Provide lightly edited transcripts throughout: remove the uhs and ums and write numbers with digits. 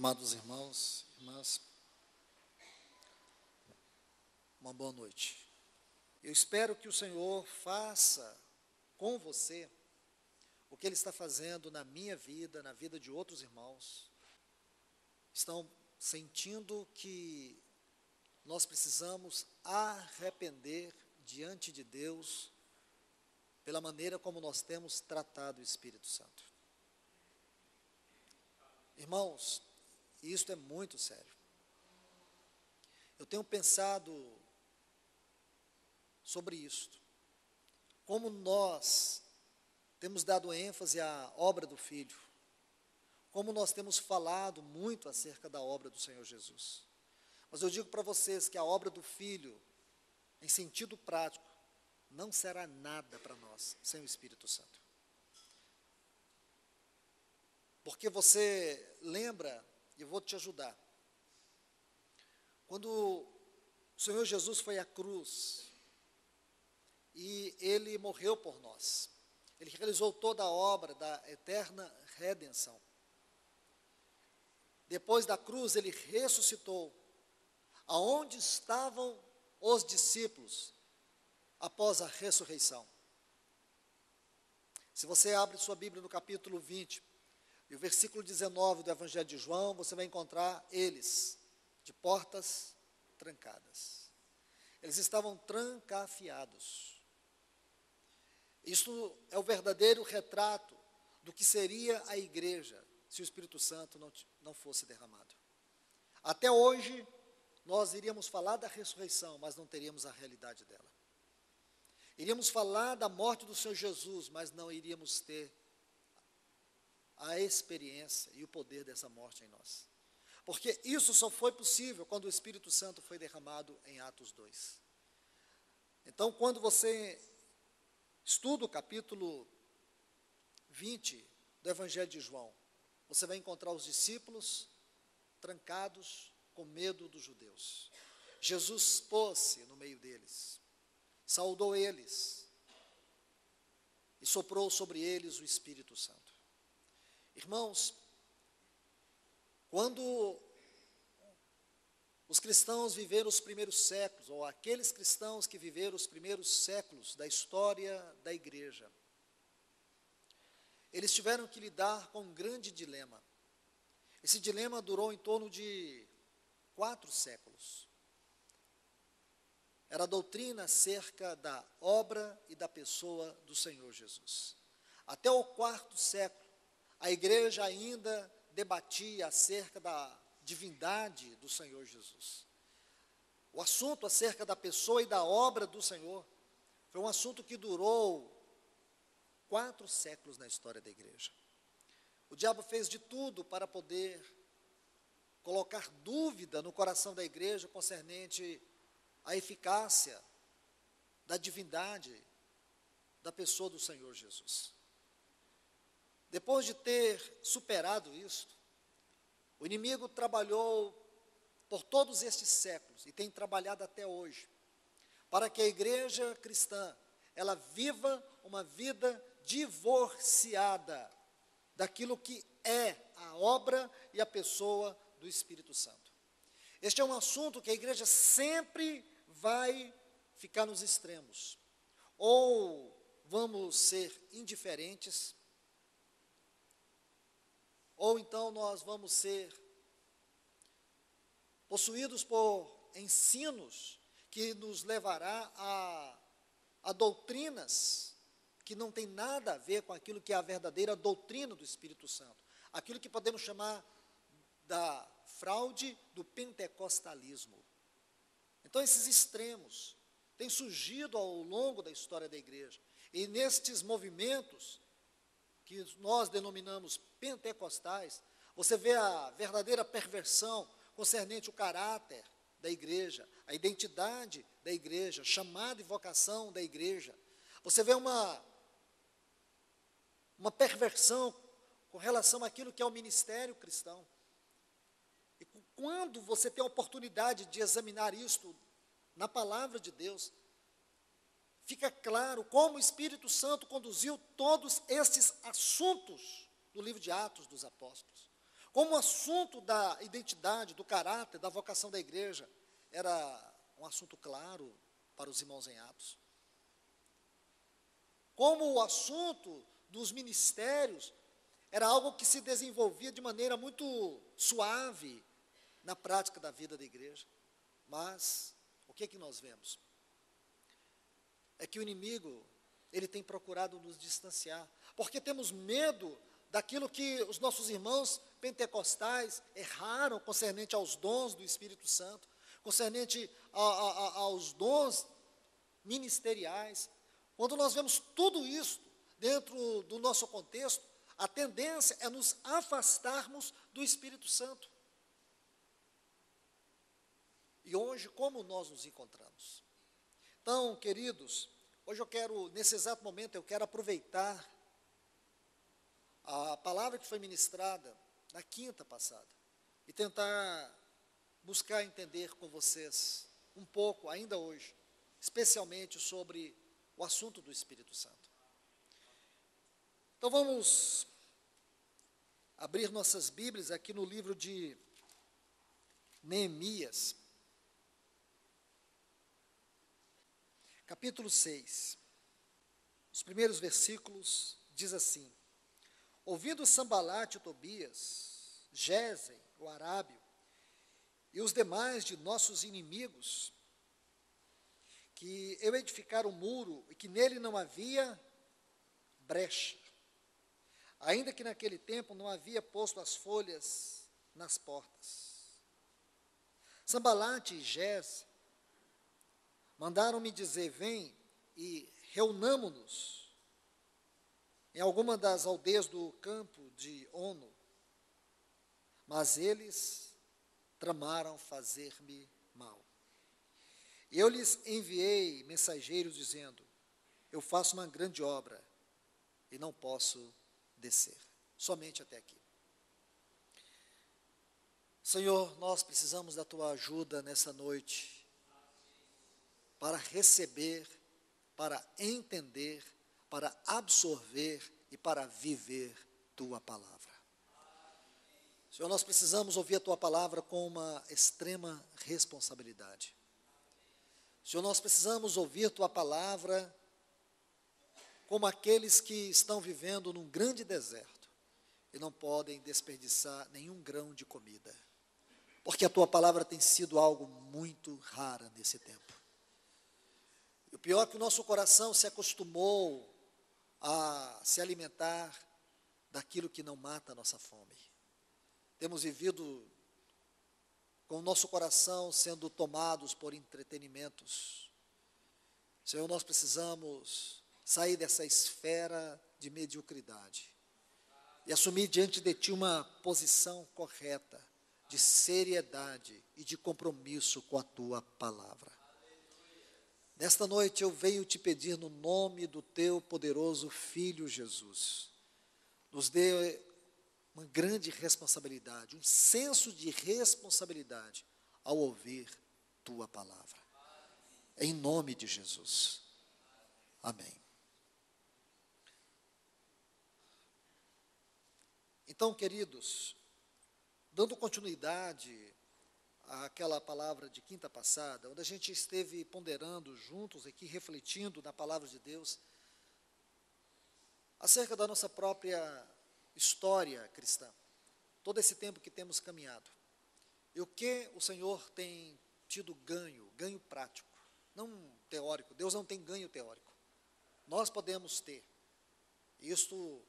Amados irmãos, irmãs, uma boa noite. Eu espero que o Senhor faça com você o que Ele está fazendo na minha vida, na vida de outros irmãos. Estão sentindo que nós precisamos arrepender diante de Deus pela maneira como nós temos tratado o Espírito Santo. Irmãos, isto é muito sério. Eu tenho pensado sobre isto. Como nós temos dado ênfase à obra do Filho. Como nós temos falado muito acerca da obra do Senhor Jesus. Mas eu digo para vocês que a obra do Filho, em sentido prático, não será nada para nós sem o Espírito Santo. Porque você lembra, e eu vou te ajudar, quando o Senhor Jesus foi à cruz, e Ele morreu por nós, Ele realizou toda a obra da eterna redenção. Depois da cruz, Ele ressuscitou. Aonde estavam os discípulos após a ressurreição? Se você abre sua Bíblia no capítulo 20, e o versículo 19 do Evangelho de João, você vai encontrar eles, de portas trancadas. Eles estavam trancafiados. Isso é o verdadeiro retrato do que seria a igreja, se o Espírito Santo não fosse derramado. Até hoje, nós iríamos falar da ressurreição, mas não teríamos a realidade dela. Iríamos falar da morte do Senhor Jesus, mas não iríamos ter a experiência e o poder dessa morte em nós. Porque isso só foi possível quando o Espírito Santo foi derramado em Atos 2. Então, quando você estuda o capítulo 20 do Evangelho de João, você vai encontrar os discípulos trancados com medo dos judeus. Jesus pôs-se no meio deles, saudou eles e soprou sobre eles o Espírito Santo. Irmãos, quando os cristãos viveram os primeiros séculos, ou aqueles cristãos que viveram os primeiros séculos da história da igreja, eles tiveram que lidar com um grande dilema. Esse dilema durou em torno de 4 séculos. Era a doutrina acerca da obra e da pessoa do Senhor Jesus. Até o 4º século, a igreja ainda debatia acerca da divindade do Senhor Jesus. O assunto acerca da pessoa e da obra do Senhor foi um assunto que durou 4 séculos na história da igreja. O diabo fez de tudo para poder colocar dúvida no coração da igreja concernente à eficácia da divindade da pessoa do Senhor Jesus. Depois de ter superado isto, o inimigo trabalhou por todos estes séculos e tem trabalhado até hoje, para que a igreja cristã, ela viva uma vida divorciada daquilo que é a obra e a pessoa do Espírito Santo. Este é um assunto que a igreja sempre vai ficar nos extremos. Ou vamos ser indiferentes, ou então nós vamos ser possuídos por ensinos que nos levará a doutrinas que não tem nada a ver com aquilo que é a verdadeira doutrina do Espírito Santo. Aquilo que podemos chamar da fraude do pentecostalismo. Então, esses extremos têm surgido ao longo da história da igreja. E nestes movimentos, que nós denominamos pentecostais, você vê a verdadeira perversão concernente o caráter da igreja, a identidade da igreja, chamada e vocação da igreja. Você vê uma perversão com relação àquilo que é o ministério cristão. E quando você tem a oportunidade de examinar isto na palavra de Deus, fica claro como o Espírito Santo conduziu todos esses assuntos do livro de Atos dos Apóstolos. como o assunto da identidade, do caráter, da vocação da igreja era um assunto claro para os irmãos em Atos. Como o assunto dos ministérios era algo que se desenvolvia de maneira muito suave na prática da vida da igreja. Mas o que nós vemos? É que o inimigo, ele tem procurado nos distanciar, porque temos medo daquilo que os nossos irmãos pentecostais erraram concernente aos dons do Espírito Santo, concernente aos dons ministeriais. Quando nós vemos tudo isso dentro do nosso contexto, a tendência é nos afastarmos do Espírito Santo. E hoje, como nós nos encontramos? Então, queridos, hoje nesse exato momento, eu quero aproveitar a palavra que foi ministrada na quinta passada e tentar buscar entender com vocês um pouco, ainda hoje, especialmente sobre o assunto do Espírito Santo. Então vamos abrir nossas Bíblias aqui no livro de Neemias, capítulo 6. Os primeiros versículos diz assim: ouvindo Sambalate e Tobias, Gesem, o arábio, e os demais de nossos inimigos, que eu edificara um muro e que nele não havia brecha, ainda que naquele tempo não havia posto as folhas nas portas. Sambalate e Gesem mandaram-me dizer: vem e reunamo-nos em alguma das aldeias do campo de Ono. Mas eles tramaram fazer-me mal. Eu lhes enviei mensageiros dizendo: eu faço uma grande obra e não posso descer. Somente até aqui. Senhor, nós precisamos da tua ajuda nessa noite para receber, para entender, para absorver e para viver tua palavra. Senhor, nós precisamos ouvir a tua palavra com uma extrema responsabilidade. Senhor, nós precisamos ouvir tua palavra como aqueles que estão vivendo num grande deserto e não podem desperdiçar nenhum grão de comida, porque a tua palavra tem sido algo muito raro nesse tempo. E o pior é que o nosso coração se acostumou a se alimentar daquilo que não mata a nossa fome. Temos vivido com o nosso coração sendo tomados por entretenimentos. Senhor, nós precisamos sair dessa esfera de mediocridade e assumir diante de Ti uma posição correta, de seriedade e de compromisso com a Tua palavra. Nesta noite eu venho te pedir no nome do Teu poderoso Filho Jesus, nos dê uma grande responsabilidade, um senso de responsabilidade ao ouvir tua palavra. Em nome de Jesus. Amém. Então, queridos, dando continuidade àquela palavra de quinta passada, onde a gente esteve ponderando juntos aqui, refletindo na palavra de Deus, acerca da nossa própria história cristã, todo esse tempo que temos caminhado, e o que o Senhor tem tido ganho prático, não teórico. Deus não tem ganho teórico, nós podemos ter. Isto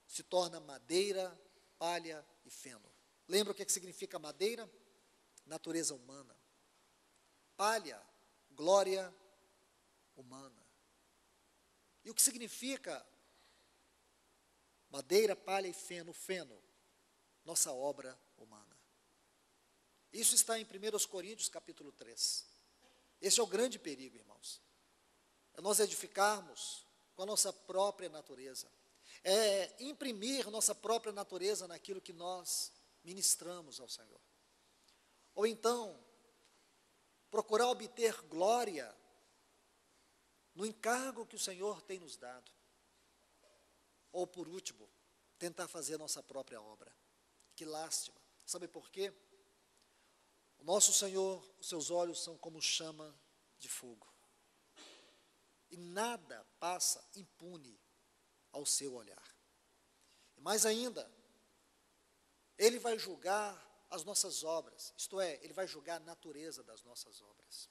se torna madeira, palha e feno. Lembra o que significa madeira? Natureza humana. Palha, glória humana. E o que significa madeira, palha e feno? Feno, nossa obra humana. Isso está em 1 Coríntios capítulo 3. Esse é o grande perigo, irmãos. É nós edificarmos com a nossa própria natureza. É imprimir nossa própria natureza naquilo que nós ministramos ao Senhor. Ou então, procurar obter glória no encargo que o Senhor tem nos dado. Ou, por último, tentar fazer nossa própria obra, que lástima. Sabe por quê? O nosso Senhor, os seus olhos são como chama de fogo. E nada passa impune ao seu olhar. E mais ainda, Ele vai julgar as nossas obras, isto é, Ele vai julgar a natureza das nossas obras.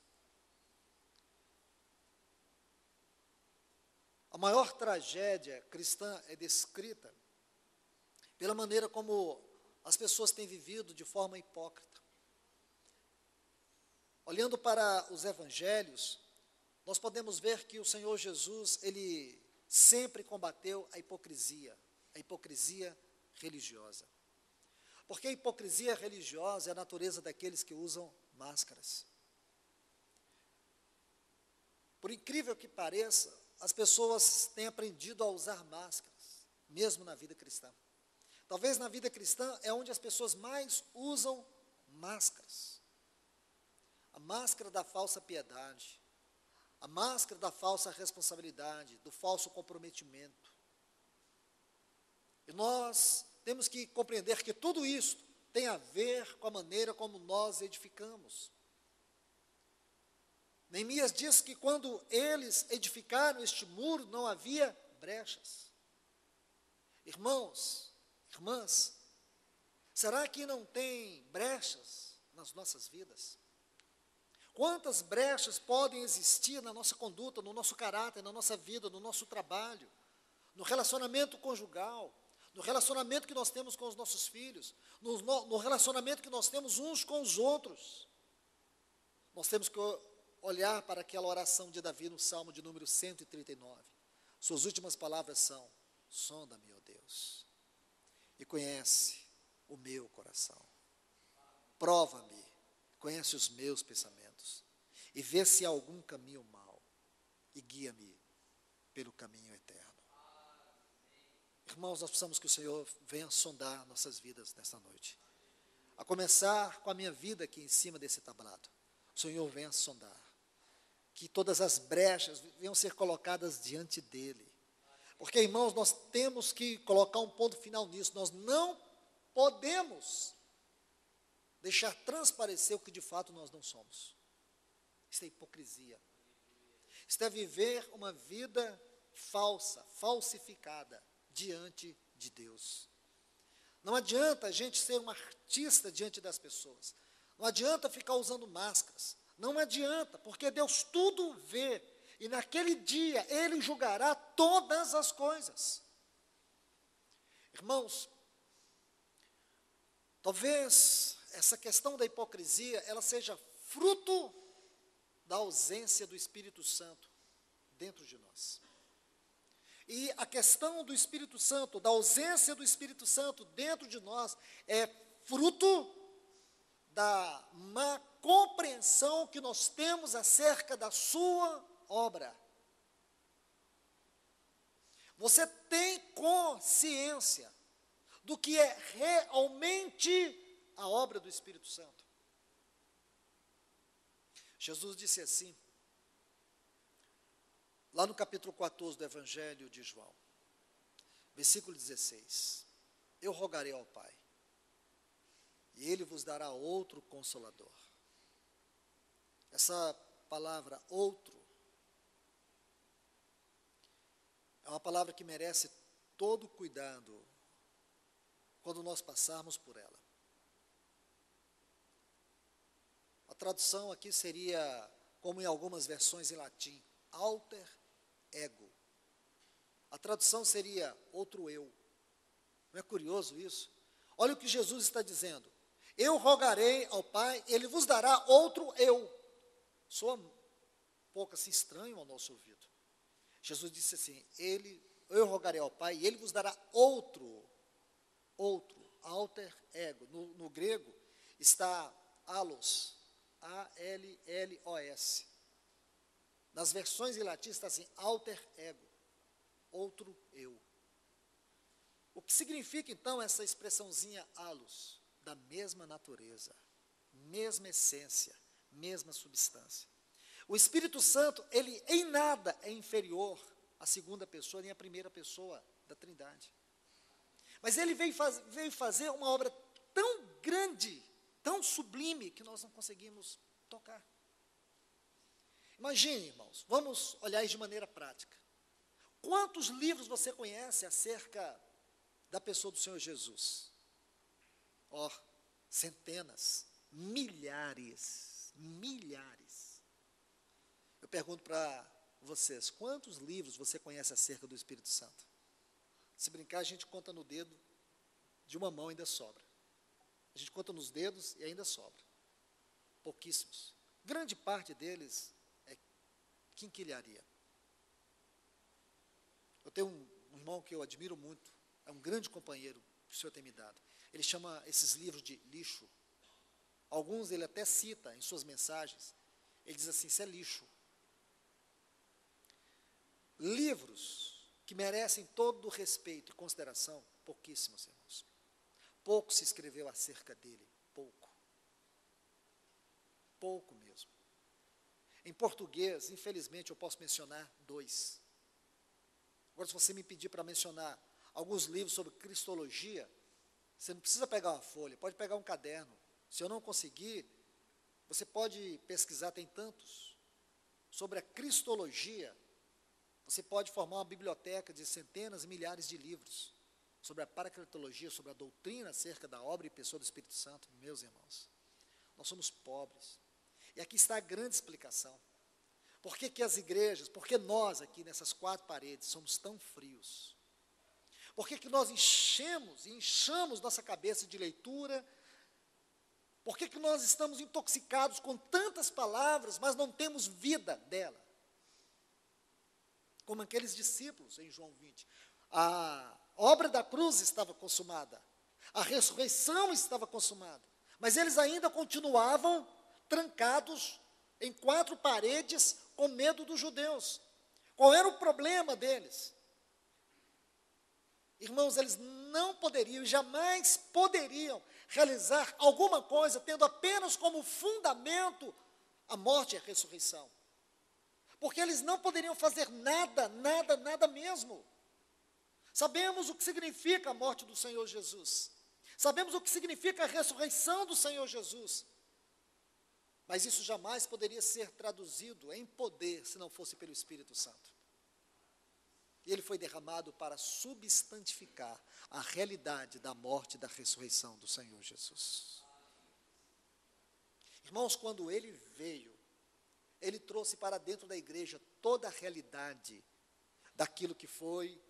A maior tragédia cristã é descrita pela maneira como as pessoas têm vivido de forma hipócrita. Olhando para os evangelhos, nós podemos ver que o Senhor Jesus, Ele sempre combateu a hipocrisia religiosa. Porque a hipocrisia religiosa é a natureza daqueles que usam máscaras. Por incrível que pareça, as pessoas têm aprendido a usar máscaras, mesmo na vida cristã. Talvez na vida cristã é onde as pessoas mais usam máscaras. A máscara da falsa piedade, a máscara da falsa responsabilidade, do falso comprometimento. E nós temos que compreender que tudo isso tem a ver com a maneira como nós edificamos. Neemias diz que quando eles edificaram este muro, não havia brechas. Irmãos, irmãs, será que não tem brechas nas nossas vidas? Quantas brechas podem existir na nossa conduta, no nosso caráter, na nossa vida, no nosso trabalho, no relacionamento conjugal, no relacionamento que nós temos com os nossos filhos, no relacionamento que nós temos uns com os outros? Nós temos que olhar para aquela oração de Davi no Salmo de número 139. Suas últimas palavras são: sonda-me, ó Deus, e conhece o meu coração. Prova-me, conhece os meus pensamentos, e vê se há algum caminho mau, e guia-me pelo caminho eterno. Irmãos, nós precisamos que o Senhor venha sondar nossas vidas nesta noite. A começar com a minha vida aqui em cima desse tablado. O Senhor venha sondar. Que todas as brechas venham ser colocadas diante dEle. Porque, irmãos, nós temos que colocar um ponto final nisso. Nós não podemos deixar transparecer o que de fato nós não somos. Isso é hipocrisia. Isso é viver uma vida falsa, falsificada diante de Deus. Não adianta a gente ser um artista diante das pessoas. Não adianta ficar usando máscaras. Não adianta, porque Deus tudo vê. E naquele dia Ele julgará todas as coisas. Irmãos, talvez essa questão da hipocrisia, ela seja fruto da ausência do Espírito Santo dentro de nós. E a questão do Espírito Santo, da ausência do Espírito Santo dentro de nós, é fruto da má compreensão que nós temos acerca da sua obra. Você tem consciência do que é realmente a obra do Espírito Santo? Jesus disse assim, lá no capítulo 14 do Evangelho de João, versículo 16: eu rogarei ao Pai, e Ele vos dará outro Consolador. Essa palavra outro é uma palavra que merece todo cuidado quando nós passarmos por ela. A tradução aqui seria, como em algumas versões em latim, alter ego. A tradução seria outro eu. Não é curioso isso? Olha o que Jesus está dizendo: eu rogarei ao Pai, Ele vos dará outro eu. Soa um pouco assim estranho ao nosso ouvido. Jesus disse assim: eu rogarei ao Pai e Ele vos dará outro, alter ego. No grego está allos, A-L-L-O-S. Nas versões em latim está assim, alter ego, outro eu. O que significa então essa expressãozinha allos? Da mesma natureza, mesma essência, mesma substância. O Espírito Santo, ele em nada é inferior à segunda pessoa, nem à primeira pessoa da Trindade. Mas ele veio fazer uma obra tão grande, tão sublime, que nós não conseguimos tocar. Imagine, irmãos, vamos olhar isso de maneira prática. Quantos livros você conhece acerca da pessoa do Senhor Jesus? Centenas, milhares. Eu pergunto para vocês, quantos livros você conhece acerca do Espírito Santo? Se brincar, a gente conta no dedo de uma mão, ainda sobra. A gente conta nos dedos e ainda sobra. Pouquíssimos. Grande parte deles é quinquilharia. Eu tenho um irmão que eu admiro muito, é um grande companheiro que o Senhor tem me dado. Ele chama esses livros de lixo. Alguns ele até cita em suas mensagens. Ele diz assim, isso é lixo. Livros que merecem todo o respeito e consideração, pouquíssimos, irmãos. Pouco se escreveu acerca dele, pouco. Pouco mesmo. Em português, infelizmente, eu posso mencionar 2. Agora, se você me pedir para mencionar alguns livros sobre cristologia, você não precisa pegar uma folha, pode pegar um caderno. Se eu não conseguir, você pode pesquisar, tem tantos. Sobre a cristologia, você pode formar uma biblioteca de centenas e milhares de livros. Sobre a paracletologia, sobre a doutrina acerca da obra e pessoa do Espírito Santo. Meus irmãos, nós somos pobres. E aqui está a grande explicação. Por que as igrejas, por que nós aqui nessas 4 paredes somos tão frios? Por que nós enchamos nossa cabeça de leitura? Por que nós estamos intoxicados com tantas palavras, mas não temos vida dela? Como aqueles discípulos em João 20. A obra da cruz estava consumada. A ressurreição estava consumada. Mas eles ainda continuavam trancados em 4 paredes com medo dos judeus. Qual era o problema deles? Irmãos, eles não poderiam, jamais poderiam realizar alguma coisa tendo apenas como fundamento a morte e a ressurreição. Porque eles não poderiam fazer nada mesmo. Sabemos o que significa a morte do Senhor Jesus. Sabemos o que significa a ressurreição do Senhor Jesus. Mas isso jamais poderia ser traduzido em poder se não fosse pelo Espírito Santo. E ele foi derramado para substantificar a realidade da morte e da ressurreição do Senhor Jesus. Irmãos, quando ele veio, ele trouxe para dentro da igreja toda a realidade daquilo que foi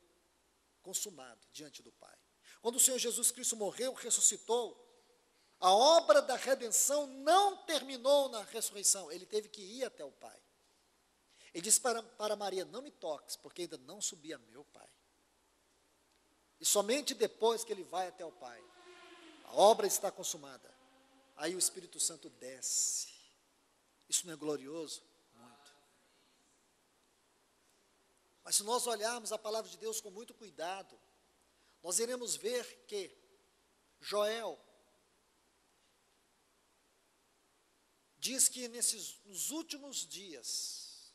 consumado diante do Pai. Quando o Senhor Jesus Cristo morreu, ressuscitou, a obra da redenção não terminou na ressurreição, ele teve que ir até o Pai. Ele disse para Maria, não me toques, porque ainda não subi a meu Pai. E somente depois que ele vai até o Pai, a obra está consumada, aí o Espírito Santo desce. Isso não é glorioso? Muito. Mas se nós olharmos a palavra de Deus com muito cuidado, nós iremos ver que Joel diz que nos últimos dias,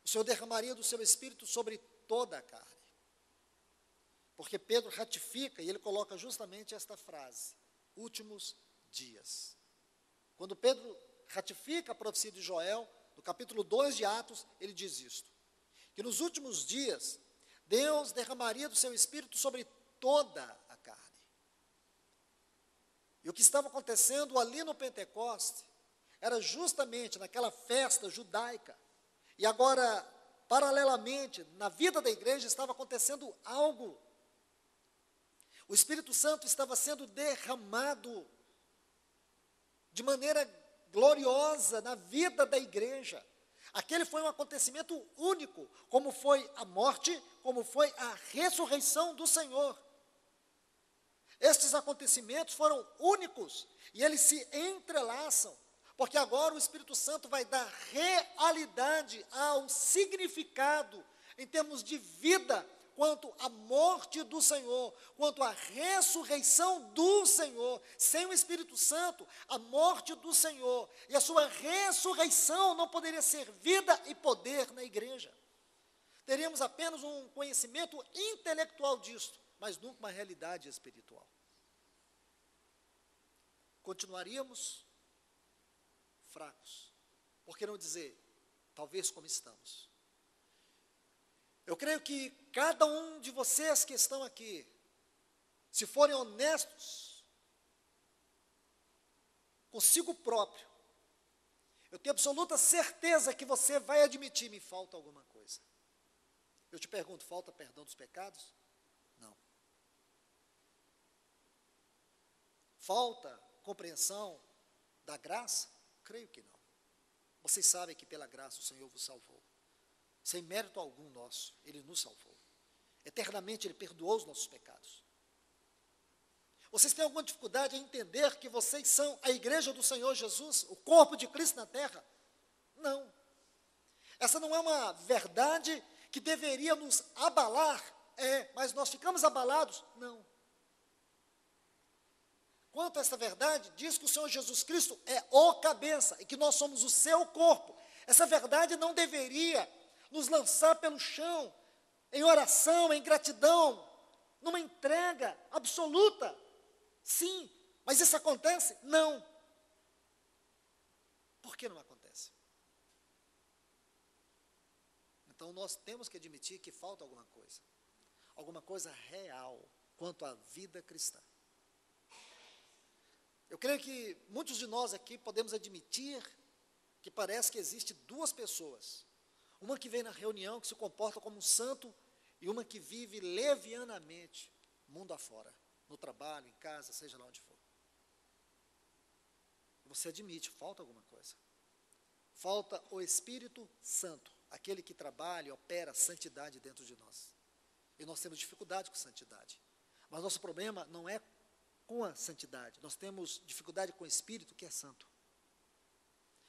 o Senhor derramaria do seu Espírito sobre toda a carne. Porque Pedro ratifica e ele coloca justamente esta frase, últimos dias. Quando Pedro ratifica a profecia de Joel, no capítulo 2 de Atos, ele diz isto, que nos últimos dias, Deus derramaria do seu Espírito sobre toda a carne. E o que estava acontecendo ali no Pentecoste, era justamente naquela festa judaica, e agora, paralelamente, na vida da igreja, estava acontecendo algo. O Espírito Santo estava sendo derramado de maneira gloriosa na vida da igreja. Aquele foi um acontecimento único, como foi a morte, como foi a ressurreição do Senhor. Estes acontecimentos foram únicos e eles se entrelaçam, porque agora o Espírito Santo vai dar realidade ao significado em termos de vida, quanto à morte do Senhor, quanto à ressurreição do Senhor. Sem o Espírito Santo, a morte do Senhor e a sua ressurreição não poderia ser vida e poder na igreja. Teríamos apenas um conhecimento intelectual disto, mas nunca uma realidade espiritual. continuaríamos fracos. Por que não dizer, talvez como estamos? Eu creio que cada um de vocês que estão aqui, se forem honestos consigo próprio, eu tenho absoluta certeza que você vai admitir, me falta alguma coisa. Eu te pergunto, falta perdão dos pecados? Não. Falta compreensão da graça? Creio que não. Vocês sabem que pela graça o Senhor vos salvou. Sem mérito algum nosso, Ele nos salvou. Eternamente Ele perdoou os nossos pecados. Vocês têm alguma dificuldade em entender que vocês são a igreja do Senhor Jesus, o corpo de Cristo na terra? Não. Essa não é uma verdade que deveria nos abalar, mas nós ficamos abalados? Não. Quanto a essa verdade, diz que o Senhor Jesus Cristo é o cabeça e que nós somos o seu corpo. Essa verdade não deveria nos lançar pelo chão, em oração, em gratidão, numa entrega absoluta. Sim, mas isso acontece? Não. Por que não acontece? Então nós temos que admitir que falta alguma coisa real quanto à vida cristã. Eu creio que muitos de nós aqui podemos admitir que parece que existe duas pessoas. Uma que vem na reunião, que se comporta como um santo, e uma que vive levianamente, mundo afora, no trabalho, em casa, seja lá onde for. Você admite, falta alguma coisa. Falta o Espírito Santo, aquele que trabalha e opera a santidade dentro de nós. E nós temos dificuldade com santidade. Mas nosso problema não é com a santidade, nós temos dificuldade com o Espírito que é santo.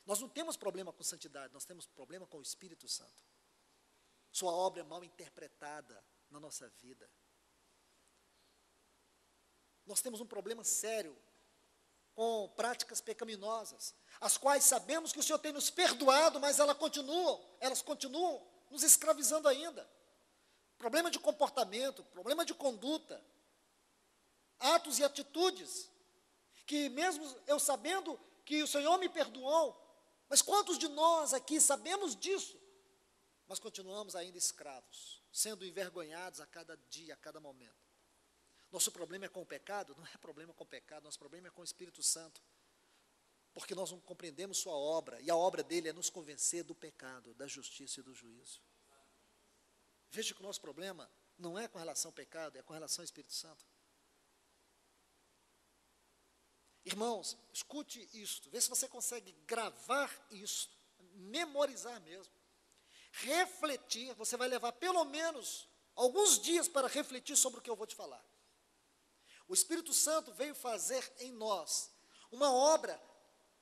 Nós não temos problema com santidade, nós temos problema com o Espírito Santo. Sua obra é mal interpretada na nossa vida. Nós temos um problema sério com práticas pecaminosas, as quais sabemos que o Senhor tem nos perdoado, mas elas continuam nos escravizando ainda. Problema de comportamento, problema de conduta, atos e atitudes, que mesmo eu sabendo que o Senhor me perdoou, mas quantos de nós aqui sabemos disso, mas continuamos ainda escravos, sendo envergonhados a cada dia, a cada momento. Nosso problema é com o pecado? Não é problema com o pecado, nosso problema é com o Espírito Santo, porque nós não compreendemos sua obra, e a obra dele é nos convencer do pecado, da justiça e do juízo. Veja que o nosso problema não é com relação ao pecado, é com relação ao Espírito Santo. Irmãos, escute isto, vê se você consegue gravar isto, memorizar mesmo. Refletir, você vai levar pelo menos alguns dias para refletir sobre o que eu vou te falar. O Espírito Santo veio fazer em nós uma obra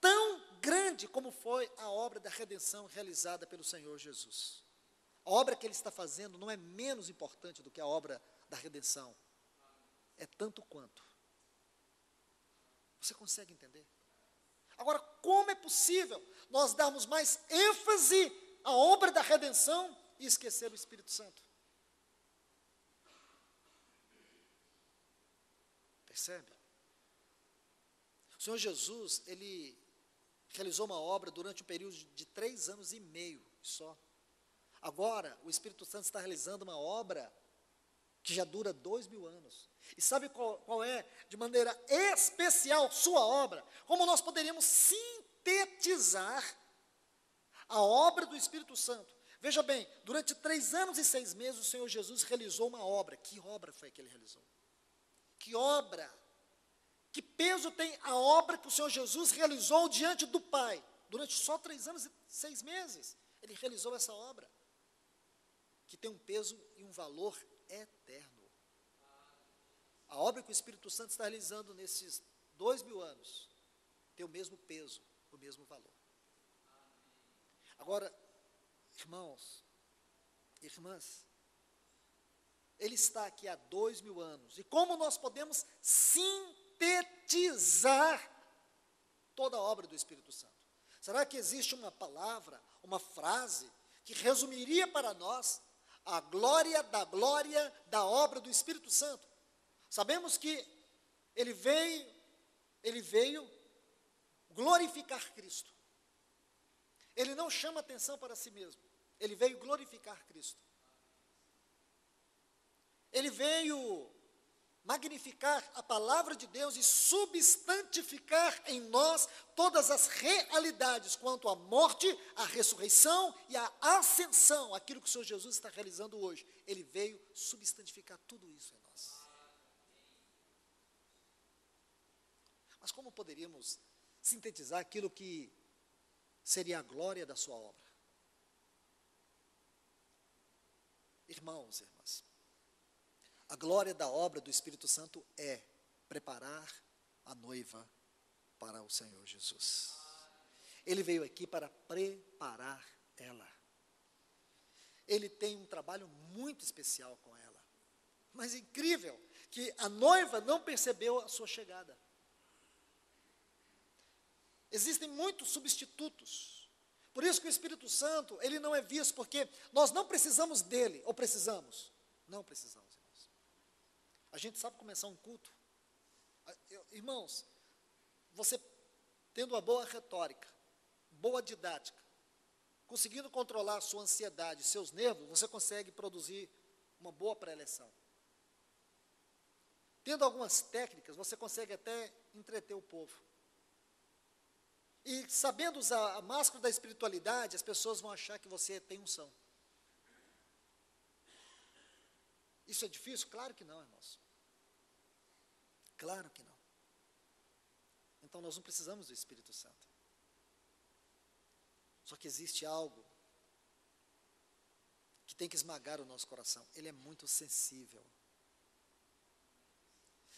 tão grande como foi a obra da redenção realizada pelo Senhor Jesus. A obra que Ele está fazendo não é menos importante do que a obra da redenção, é tanto quanto. Você consegue entender? Agora, como é possível nós darmos mais ênfase à obra da redenção e esquecer o Espírito Santo? Percebe? O Senhor Jesus, Ele realizou uma obra durante um período de 3 anos e meio só. Agora, o Espírito Santo está realizando uma obra que já dura 2000 anos. E sabe qual é, de maneira especial, sua obra? Como nós poderíamos sintetizar a obra do Espírito Santo? Veja bem, durante 3 anos e 6 meses, o Senhor Jesus realizou uma obra. Que obra foi que Ele realizou? Que obra? Que peso tem a obra que o Senhor Jesus realizou diante do Pai? Durante só 3 anos e 6 meses, Ele realizou essa obra, que tem um peso e um valor eterno. A obra que o Espírito Santo está realizando nesses 2000 anos tem o mesmo peso, o mesmo valor. Agora, irmãos, irmãs, Ele está aqui há 2000 anos. E como nós podemos sintetizar toda a obra do Espírito Santo? Será que existe uma palavra, uma frase, que resumiria para nós a glória da obra do Espírito Santo? Sabemos que ele veio glorificar Cristo. Ele não chama atenção para si mesmo. Ele veio glorificar Cristo. Ele veio magnificar a palavra de Deus e substantificar em nós todas as realidades quanto à morte, à ressurreição e à ascensão, aquilo que o Senhor Jesus está realizando hoje. Ele veio substantificar tudo isso em nós. Mas como poderíamos sintetizar aquilo que seria a glória da sua obra? Irmãos e irmãs, a glória da obra do Espírito Santo é preparar a noiva para o Senhor Jesus. Ele veio aqui para preparar ela. Ele tem um trabalho muito especial com ela. Mas é incrível que a noiva não percebeu a sua chegada. Existem muitos substitutos. Por isso que o Espírito Santo, ele não é visto, porque nós não precisamos dele, ou precisamos? Não precisamos, irmãos. A gente sabe começar um culto. Irmãos, você tendo uma boa retórica, boa didática, conseguindo controlar a sua ansiedade, seus nervos, você consegue produzir uma boa pré-eleção. Tendo algumas técnicas, você consegue até entreter o povo. E sabendo usar a máscara da espiritualidade, as pessoas vão achar que você tem unção. Isso é difícil? Claro que não, irmãos. Claro que não. Então nós não precisamos do Espírito Santo. Só que existe algo que tem que esmagar o nosso coração. Ele é muito sensível.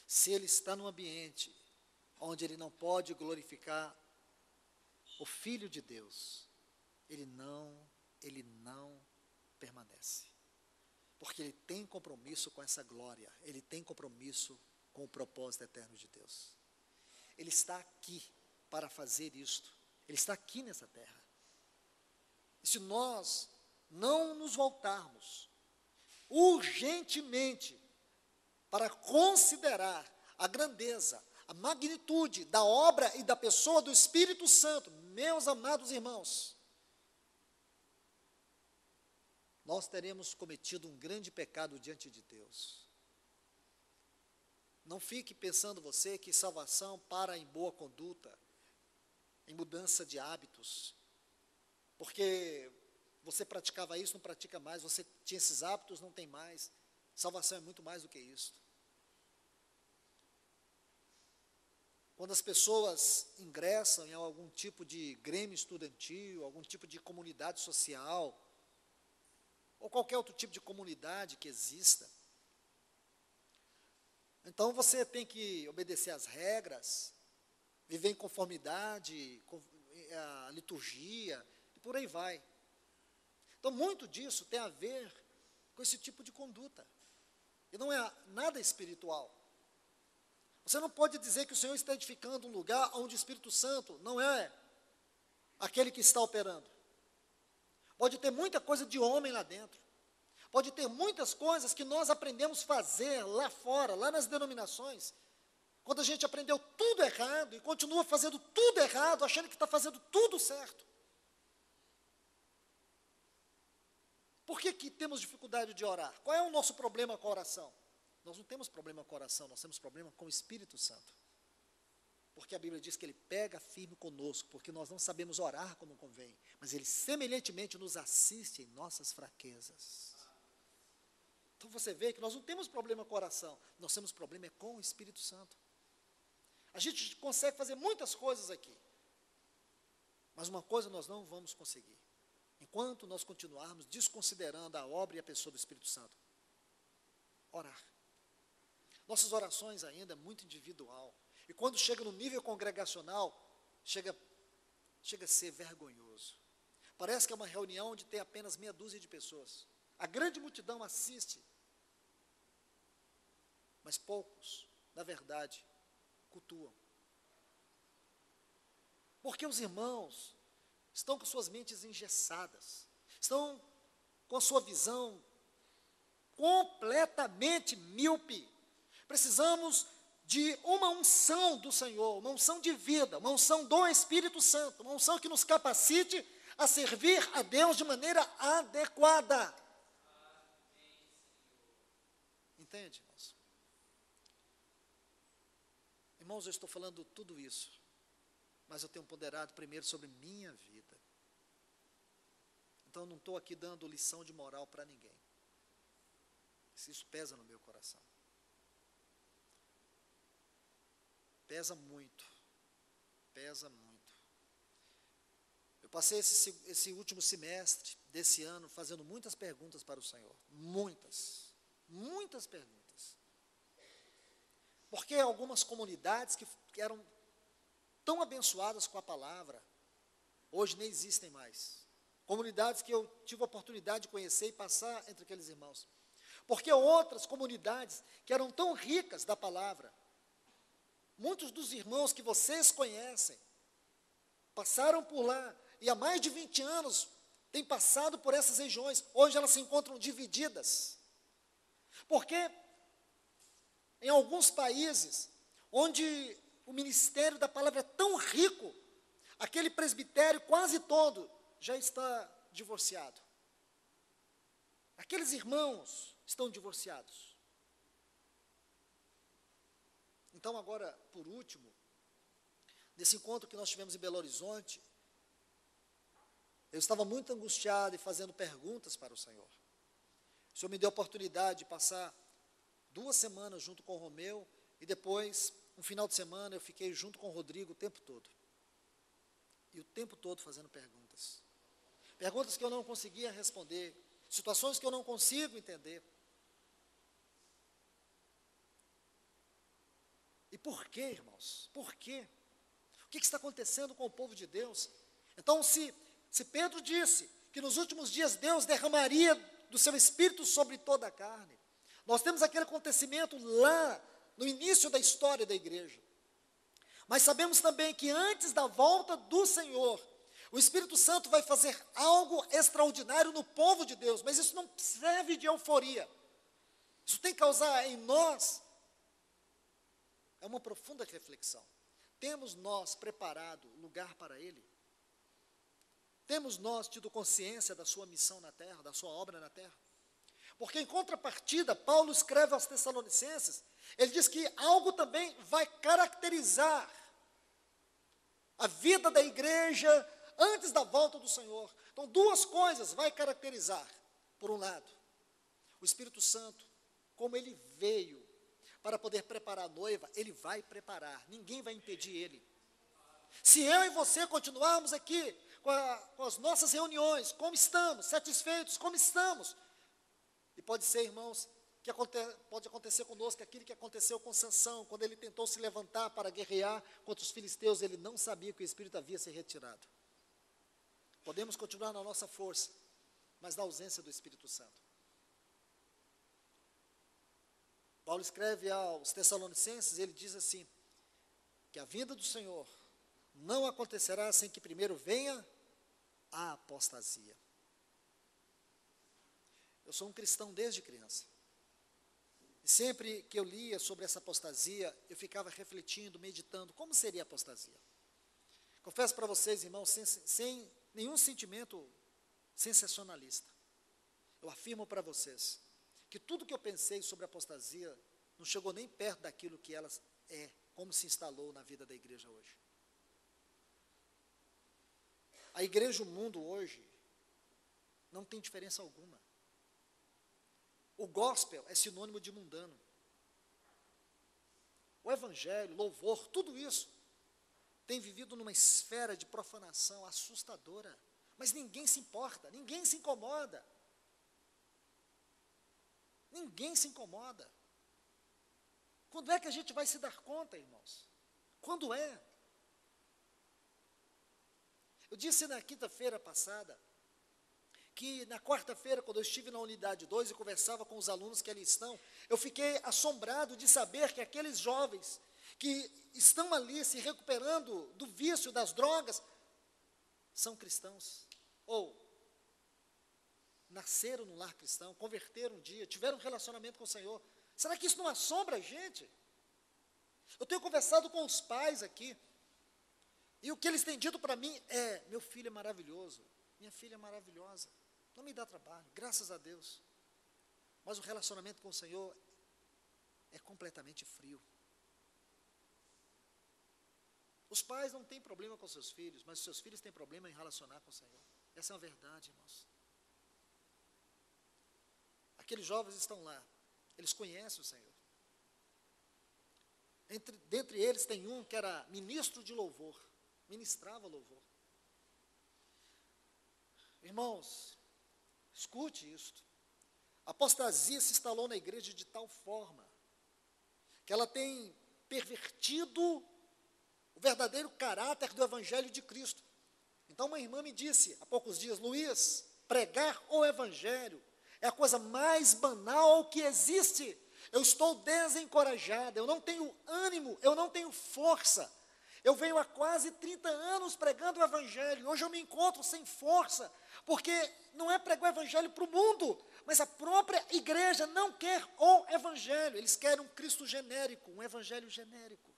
Se ele está num ambiente onde ele não pode glorificar o Filho de Deus, ele não permanece. Porque ele tem compromisso com essa glória, ele tem compromisso com o propósito eterno de Deus. Ele está aqui para fazer isto, ele está aqui nessa terra. E se nós não nos voltarmos urgentemente para considerar a grandeza, a magnitude da obra e da pessoa do Espírito Santo, meus amados irmãos, nós teremos cometido um grande pecado diante de Deus. Não fique pensando você que salvação para em boa conduta, em mudança de hábitos, porque você praticava isso, não pratica mais, você tinha esses hábitos, não tem mais. Salvação é muito mais do que isso. Quando as pessoas ingressam em algum tipo de grêmio estudantil, algum tipo de comunidade social, ou qualquer outro tipo de comunidade que exista, então você tem que obedecer às regras, viver em conformidade, com a liturgia, e por aí vai. Então, muito disso tem a ver com esse tipo de conduta, e não é nada espiritual. Você não pode dizer que o Senhor está edificando um lugar onde o Espírito Santo não é aquele que está operando. Pode ter muita coisa de homem lá dentro. Pode ter muitas coisas que nós aprendemos a fazer lá fora, lá nas denominações, quando a gente aprendeu tudo errado e continua fazendo tudo errado, achando que está fazendo tudo certo. Por que temos dificuldade de orar? Qual é o nosso problema com a oração? Nós não temos problema com a oração, nós temos problema com o Espírito Santo. Porque a Bíblia diz que ele pega firme conosco, porque nós não sabemos orar como convém, mas ele semelhantemente nos assiste em nossas fraquezas. Então você vê que nós não temos problema com a oração, nós temos problema com o Espírito Santo. A gente consegue fazer muitas coisas aqui, mas uma coisa nós não vamos conseguir, enquanto nós continuarmos desconsiderando a obra e a pessoa do Espírito Santo. Orar. Nossas orações ainda é muito individual. E quando chega no nível congregacional, chega a ser vergonhoso. Parece que é uma reunião onde tem apenas meia dúzia de pessoas. A grande multidão assiste. Mas poucos, na verdade, cultuam. Porque os irmãos estão com suas mentes engessadas. Estão com a sua visão completamente míope. Precisamos de uma unção do Senhor, uma unção de vida, uma unção do Espírito Santo, uma unção que nos capacite a servir a Deus de maneira adequada. Entende, irmãos? Irmãos, eu estou falando tudo isso, mas eu tenho ponderado primeiro sobre minha vida. Então, eu não estou aqui dando lição de moral para ninguém. Isso pesa no meu coração. Pesa muito. Pesa muito. Eu passei esse último semestre desse ano fazendo muitas perguntas para o Senhor. Muitas perguntas. Porque algumas comunidades que eram tão abençoadas com a palavra, hoje nem existem mais. Comunidades que eu tive a oportunidade de conhecer e passar entre aqueles irmãos. Porque outras comunidades que eram tão ricas da palavra, muitos dos irmãos que vocês conhecem, passaram por lá, e há mais de 20 anos têm passado por essas regiões, hoje elas se encontram divididas. Porque em alguns países, onde o ministério da palavra é tão rico, aquele presbitério quase todo já está divorciado. Aqueles irmãos estão divorciados. Então, agora, por último, nesse encontro que nós tivemos em Belo Horizonte, eu estava muito angustiado e fazendo perguntas para o Senhor. O Senhor me deu a oportunidade de passar 2 semanas junto com o Romeu, e depois, um final de semana, eu fiquei junto com o Rodrigo o tempo todo. E o tempo todo fazendo perguntas. Perguntas que eu não conseguia responder, situações que eu não consigo entender. E por quê, irmãos? Por quê? O que está acontecendo com o povo de Deus? Então, se Pedro disse que nos últimos dias Deus derramaria do seu Espírito sobre toda a carne, nós temos aquele acontecimento lá no início da história da igreja. Mas sabemos também que antes da volta do Senhor, o Espírito Santo vai fazer algo extraordinário no povo de Deus, mas isso não serve de euforia. Isso tem que causar em nós uma profunda reflexão. Temos nós preparado lugar para Ele? Temos nós tido consciência da sua missão na terra, da sua obra na terra? Porque em contrapartida, Paulo escreve aos Tessalonicenses, ele diz que algo também vai caracterizar a vida da igreja antes da volta do Senhor. Então, 2 coisas vai caracterizar. Por um lado, o Espírito Santo, como ele veio para poder preparar a noiva, ele vai preparar, ninguém vai impedir ele. Se eu e você continuarmos aqui com as nossas reuniões, como estamos, satisfeitos, como estamos, e pode ser, irmãos, que pode acontecer conosco aquilo que aconteceu com Sansão, quando ele tentou se levantar para guerrear contra os filisteus, ele não sabia que o Espírito havia se retirado. Podemos continuar na nossa força, mas na ausência do Espírito Santo. Paulo escreve aos Tessalonicenses, ele diz assim, que a vinda do Senhor não acontecerá sem que primeiro venha a apostasia. Eu sou um cristão desde criança. E sempre que eu lia sobre essa apostasia, eu ficava refletindo, meditando, como seria a apostasia? Confesso para vocês, irmãos, sem nenhum sentimento sensacionalista, eu afirmo para vocês, que tudo que eu pensei sobre a apostasia não chegou nem perto daquilo que ela é, como se instalou na vida da igreja hoje. A igreja e o mundo hoje não tem diferença alguma. O gospel é sinônimo de mundano. O evangelho, louvor, tudo isso tem vivido numa esfera de profanação assustadora. Mas ninguém se importa, ninguém se incomoda. Ninguém se incomoda. Quando é que a gente vai se dar conta, irmãos? Quando é? Eu disse na quinta-feira passada, que na quarta-feira, quando eu estive na unidade 2 e conversava com os alunos que ali estão, eu fiquei assombrado de saber que aqueles jovens que estão ali se recuperando do vício das drogas, são cristãos, ou nasceram no lar cristão, converteram um dia, tiveram um relacionamento com o Senhor. Será que isso não assombra a gente? Eu tenho conversado com os pais aqui, e o que eles têm dito para mim é: meu filho é maravilhoso, minha filha é maravilhosa, não me dá trabalho, graças a Deus. Mas o relacionamento com o Senhor é completamente frio. Os pais não têm problema com seus filhos, mas os seus filhos têm problema em relacionar com o Senhor. Essa é uma verdade, irmãos. Aqueles jovens estão lá, eles conhecem o Senhor. Dentre eles tem um que era ministro de louvor, ministrava louvor. Irmãos, escute isto. A apostasia se instalou na igreja de tal forma que ela tem pervertido o verdadeiro caráter do Evangelho de Cristo. Então uma irmã me disse há poucos dias: Luiz, pregar o Evangelho é a coisa mais banal que existe. Eu estou desencorajada, eu não tenho ânimo, eu não tenho força. Eu venho há quase 30 anos pregando o Evangelho, hoje eu me encontro sem força, porque não é pregar o Evangelho para o mundo, mas a própria igreja não quer o Evangelho, eles querem um Cristo genérico, um Evangelho genérico.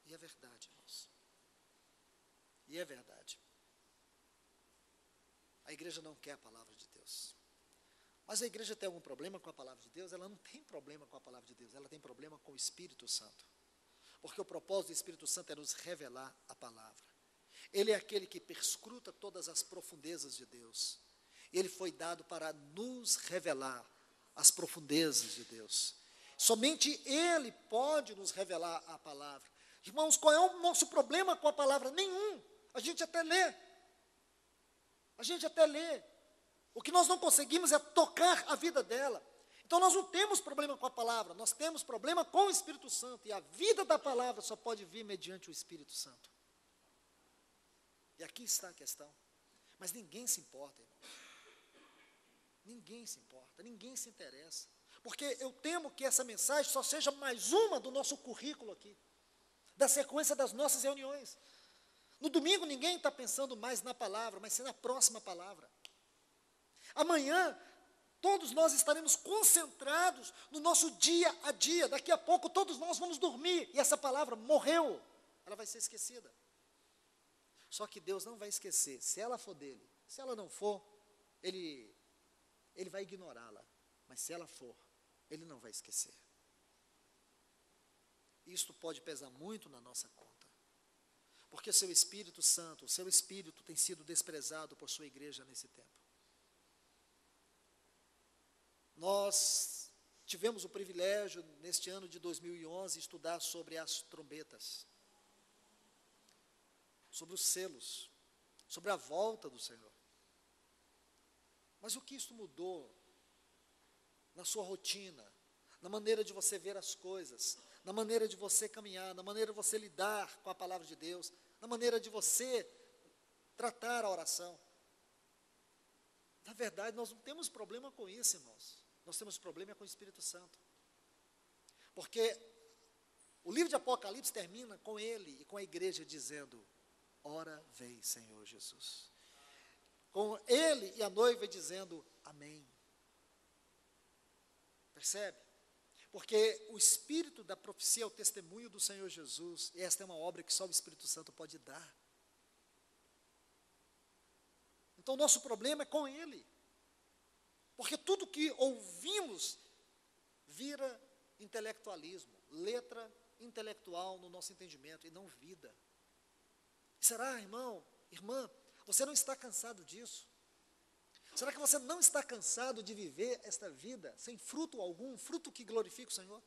E é verdade, irmãos. E é verdade. A igreja não quer a palavra de Deus. Mas a igreja tem algum problema com a palavra de Deus? Ela não tem problema com a palavra de Deus, ela tem problema com o Espírito Santo. Porque o propósito do Espírito Santo é nos revelar a palavra. Ele é aquele que perscruta todas as profundezas de Deus. Ele foi dado para nos revelar as profundezas de Deus. Somente Ele pode nos revelar a palavra. Irmãos, qual é o nosso problema com a palavra? Nenhum. A gente até lê. A gente até lê. O que nós não conseguimos é tocar a vida dela. Então nós não temos problema com a palavra, nós temos problema com o Espírito Santo. E a vida da palavra só pode vir mediante o Espírito Santo. E aqui está a questão. Mas ninguém se importa, irmão. Ninguém se importa, ninguém se interessa. Porque eu temo que essa mensagem só seja mais uma do nosso currículo aqui, da sequência das nossas reuniões. No domingo ninguém está pensando mais na palavra, mas sim na próxima palavra. Amanhã todos nós estaremos concentrados no nosso dia a dia. Daqui a pouco todos nós vamos dormir e essa palavra morreu, ela vai ser esquecida. Só que Deus não vai esquecer, se ela for dele. Se ela não for, Ele vai ignorá-la. Mas se ela for, Ele não vai esquecer. Isto pode pesar muito na nossa conta. Porque o seu Espírito Santo, o seu Espírito tem sido desprezado por sua igreja nesse tempo. Nós tivemos o privilégio, neste ano de 2011, estudar sobre as trombetas, sobre os selos, sobre a volta do Senhor. Mas o que isso mudou na sua rotina, na maneira de você ver as coisas, na maneira de você caminhar, na maneira de você lidar com a palavra de Deus, na maneira de você tratar a oração? Na verdade, nós não temos problema com isso, irmãos. Nós temos problema com o Espírito Santo. Porque o livro de Apocalipse termina com ele e com a igreja dizendo: ora vem, Senhor Jesus. Com ele e a noiva dizendo amém. Percebe? Porque o espírito da profecia é o testemunho do Senhor Jesus, e esta é uma obra que só o Espírito Santo pode dar. Então o nosso problema é com ele. Porque tudo que ouvimos vira intelectualismo, letra intelectual no nosso entendimento e não vida. Será, irmão, irmã, você não está cansado disso? Será que você não está cansado de viver esta vida sem fruto algum, fruto que glorifique o Senhor?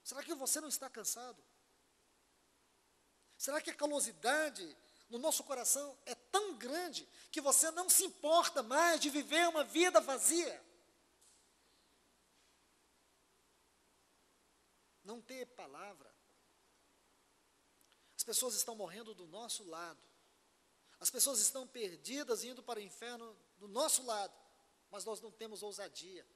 Será que você não está cansado? Será que a calosidade no nosso coração é tão grande que você não se importa mais de viver uma vida vazia? Não ter palavra. As pessoas estão morrendo do nosso lado. As pessoas estão perdidas indo para o inferno do nosso lado, mas nós não temos ousadia.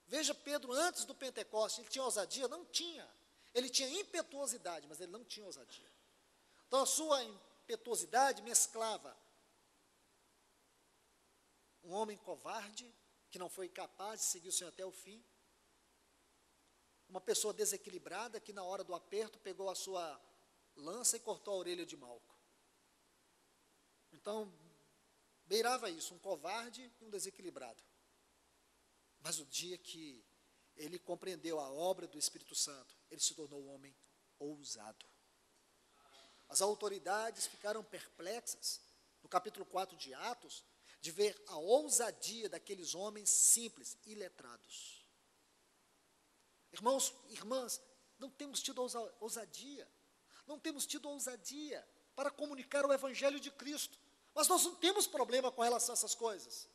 Veja Pedro antes do Pentecoste, ele tinha ousadia? Não tinha. Ele tinha impetuosidade, mas ele não tinha ousadia. Então a sua impetuosidade mesclava um homem covarde, que não foi capaz de seguir o Senhor até o fim, uma pessoa desequilibrada que na hora do aperto pegou a sua lança e cortou a orelha de Malco. Então, beirava isso, um covarde e um desequilibrado. Mas o dia que ele compreendeu a obra do Espírito Santo, ele se tornou um homem ousado. As autoridades ficaram perplexas, no capítulo 4 de Atos, de ver a ousadia daqueles homens simples, iletrados. Irmãos, irmãs, não temos tido ousadia, não temos tido ousadia para comunicar o Evangelho de Cristo, mas nós não temos problema com relação a essas coisas.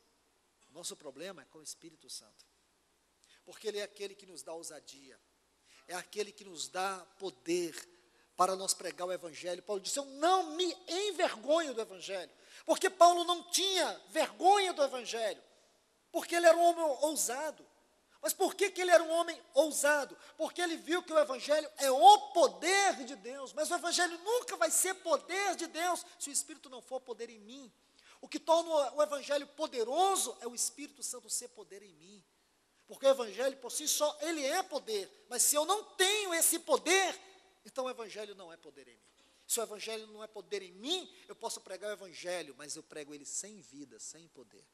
O nosso problema é com o Espírito Santo, porque Ele é aquele que nos dá ousadia, é aquele que nos dá poder para nós pregar o Evangelho. Paulo disse, eu não me envergonho do Evangelho, porque Paulo não tinha vergonha do Evangelho, porque ele era um homem ousado. Mas por que ele era um homem ousado? Porque ele viu que o Evangelho é o poder de Deus, mas o Evangelho nunca vai ser poder de Deus, se o Espírito não for poder em mim. O que torna o Evangelho poderoso é o Espírito Santo ser poder em mim, porque o Evangelho por si só, ele é poder, mas se eu não tenho esse poder, então o Evangelho não é poder em mim. Se o Evangelho não é poder em mim, eu posso pregar o Evangelho, mas eu prego ele sem vida, sem poder.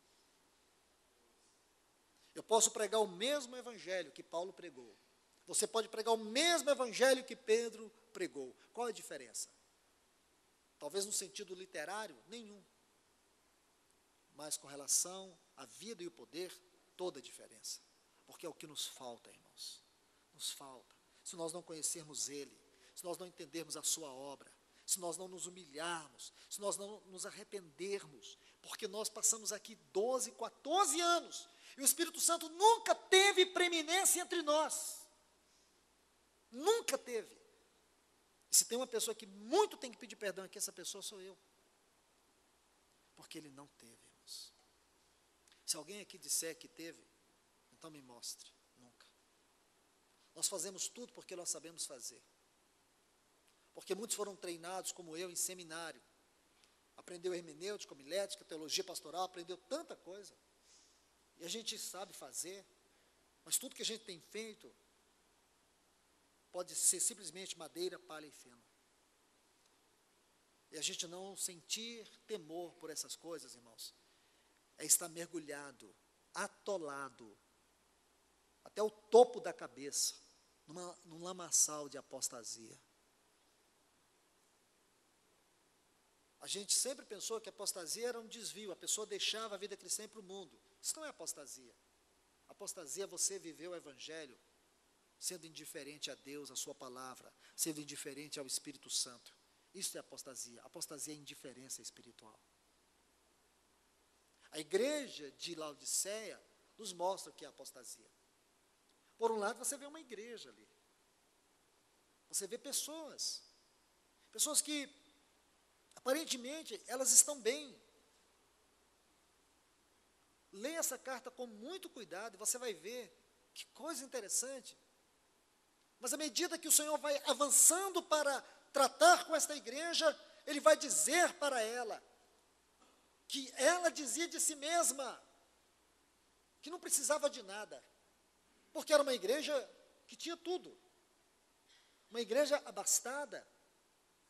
Eu posso pregar o mesmo Evangelho que Paulo pregou. Você pode pregar o mesmo Evangelho que Pedro pregou. Qual a diferença? Talvez no sentido literário, nenhum. Mas com relação à vida e o poder, toda a diferença. Porque é o que nos falta, irmãos. Nos falta. Se nós não conhecermos Ele, se nós não entendermos a sua obra, se nós não nos humilharmos, se nós não nos arrependermos, porque nós passamos aqui 12, 14 anos, e o Espírito Santo nunca teve preeminência entre nós. Nunca teve. E se tem uma pessoa que muito tem que pedir perdão aqui, essa pessoa sou eu. Porque ele não teve, irmãos. Se alguém aqui disser que teve, então me mostre. Nunca. Nós fazemos tudo porque nós sabemos fazer. Porque muitos foram treinados, como eu, em seminário. Aprendeu hermenêutica, homilética, teologia pastoral, aprendeu tanta coisa. E a gente sabe fazer, mas tudo que a gente tem feito pode ser simplesmente madeira, palha e feno. E a gente não sentir temor por essas coisas, irmãos, é estar mergulhado, atolado, até o topo da cabeça, num lamaçal de apostasia. A gente sempre pensou que a apostasia era um desvio, a pessoa deixava a vida cristã para o mundo. Isso não é apostasia. Apostasia é você viver o Evangelho sendo indiferente a Deus, a sua palavra, sendo indiferente ao Espírito Santo. Isso é apostasia. Apostasia é indiferença espiritual. A igreja de Laodiceia nos mostra o que é apostasia. Por um lado, você vê uma igreja ali. Você vê pessoas que aparentemente elas estão bem. Leia essa carta com muito cuidado e você vai ver que coisa interessante. Mas à medida que o Senhor vai avançando para tratar com esta igreja, Ele vai dizer para ela que ela dizia de si mesma que não precisava de nada, porque era uma igreja que tinha tudo, uma igreja abastada,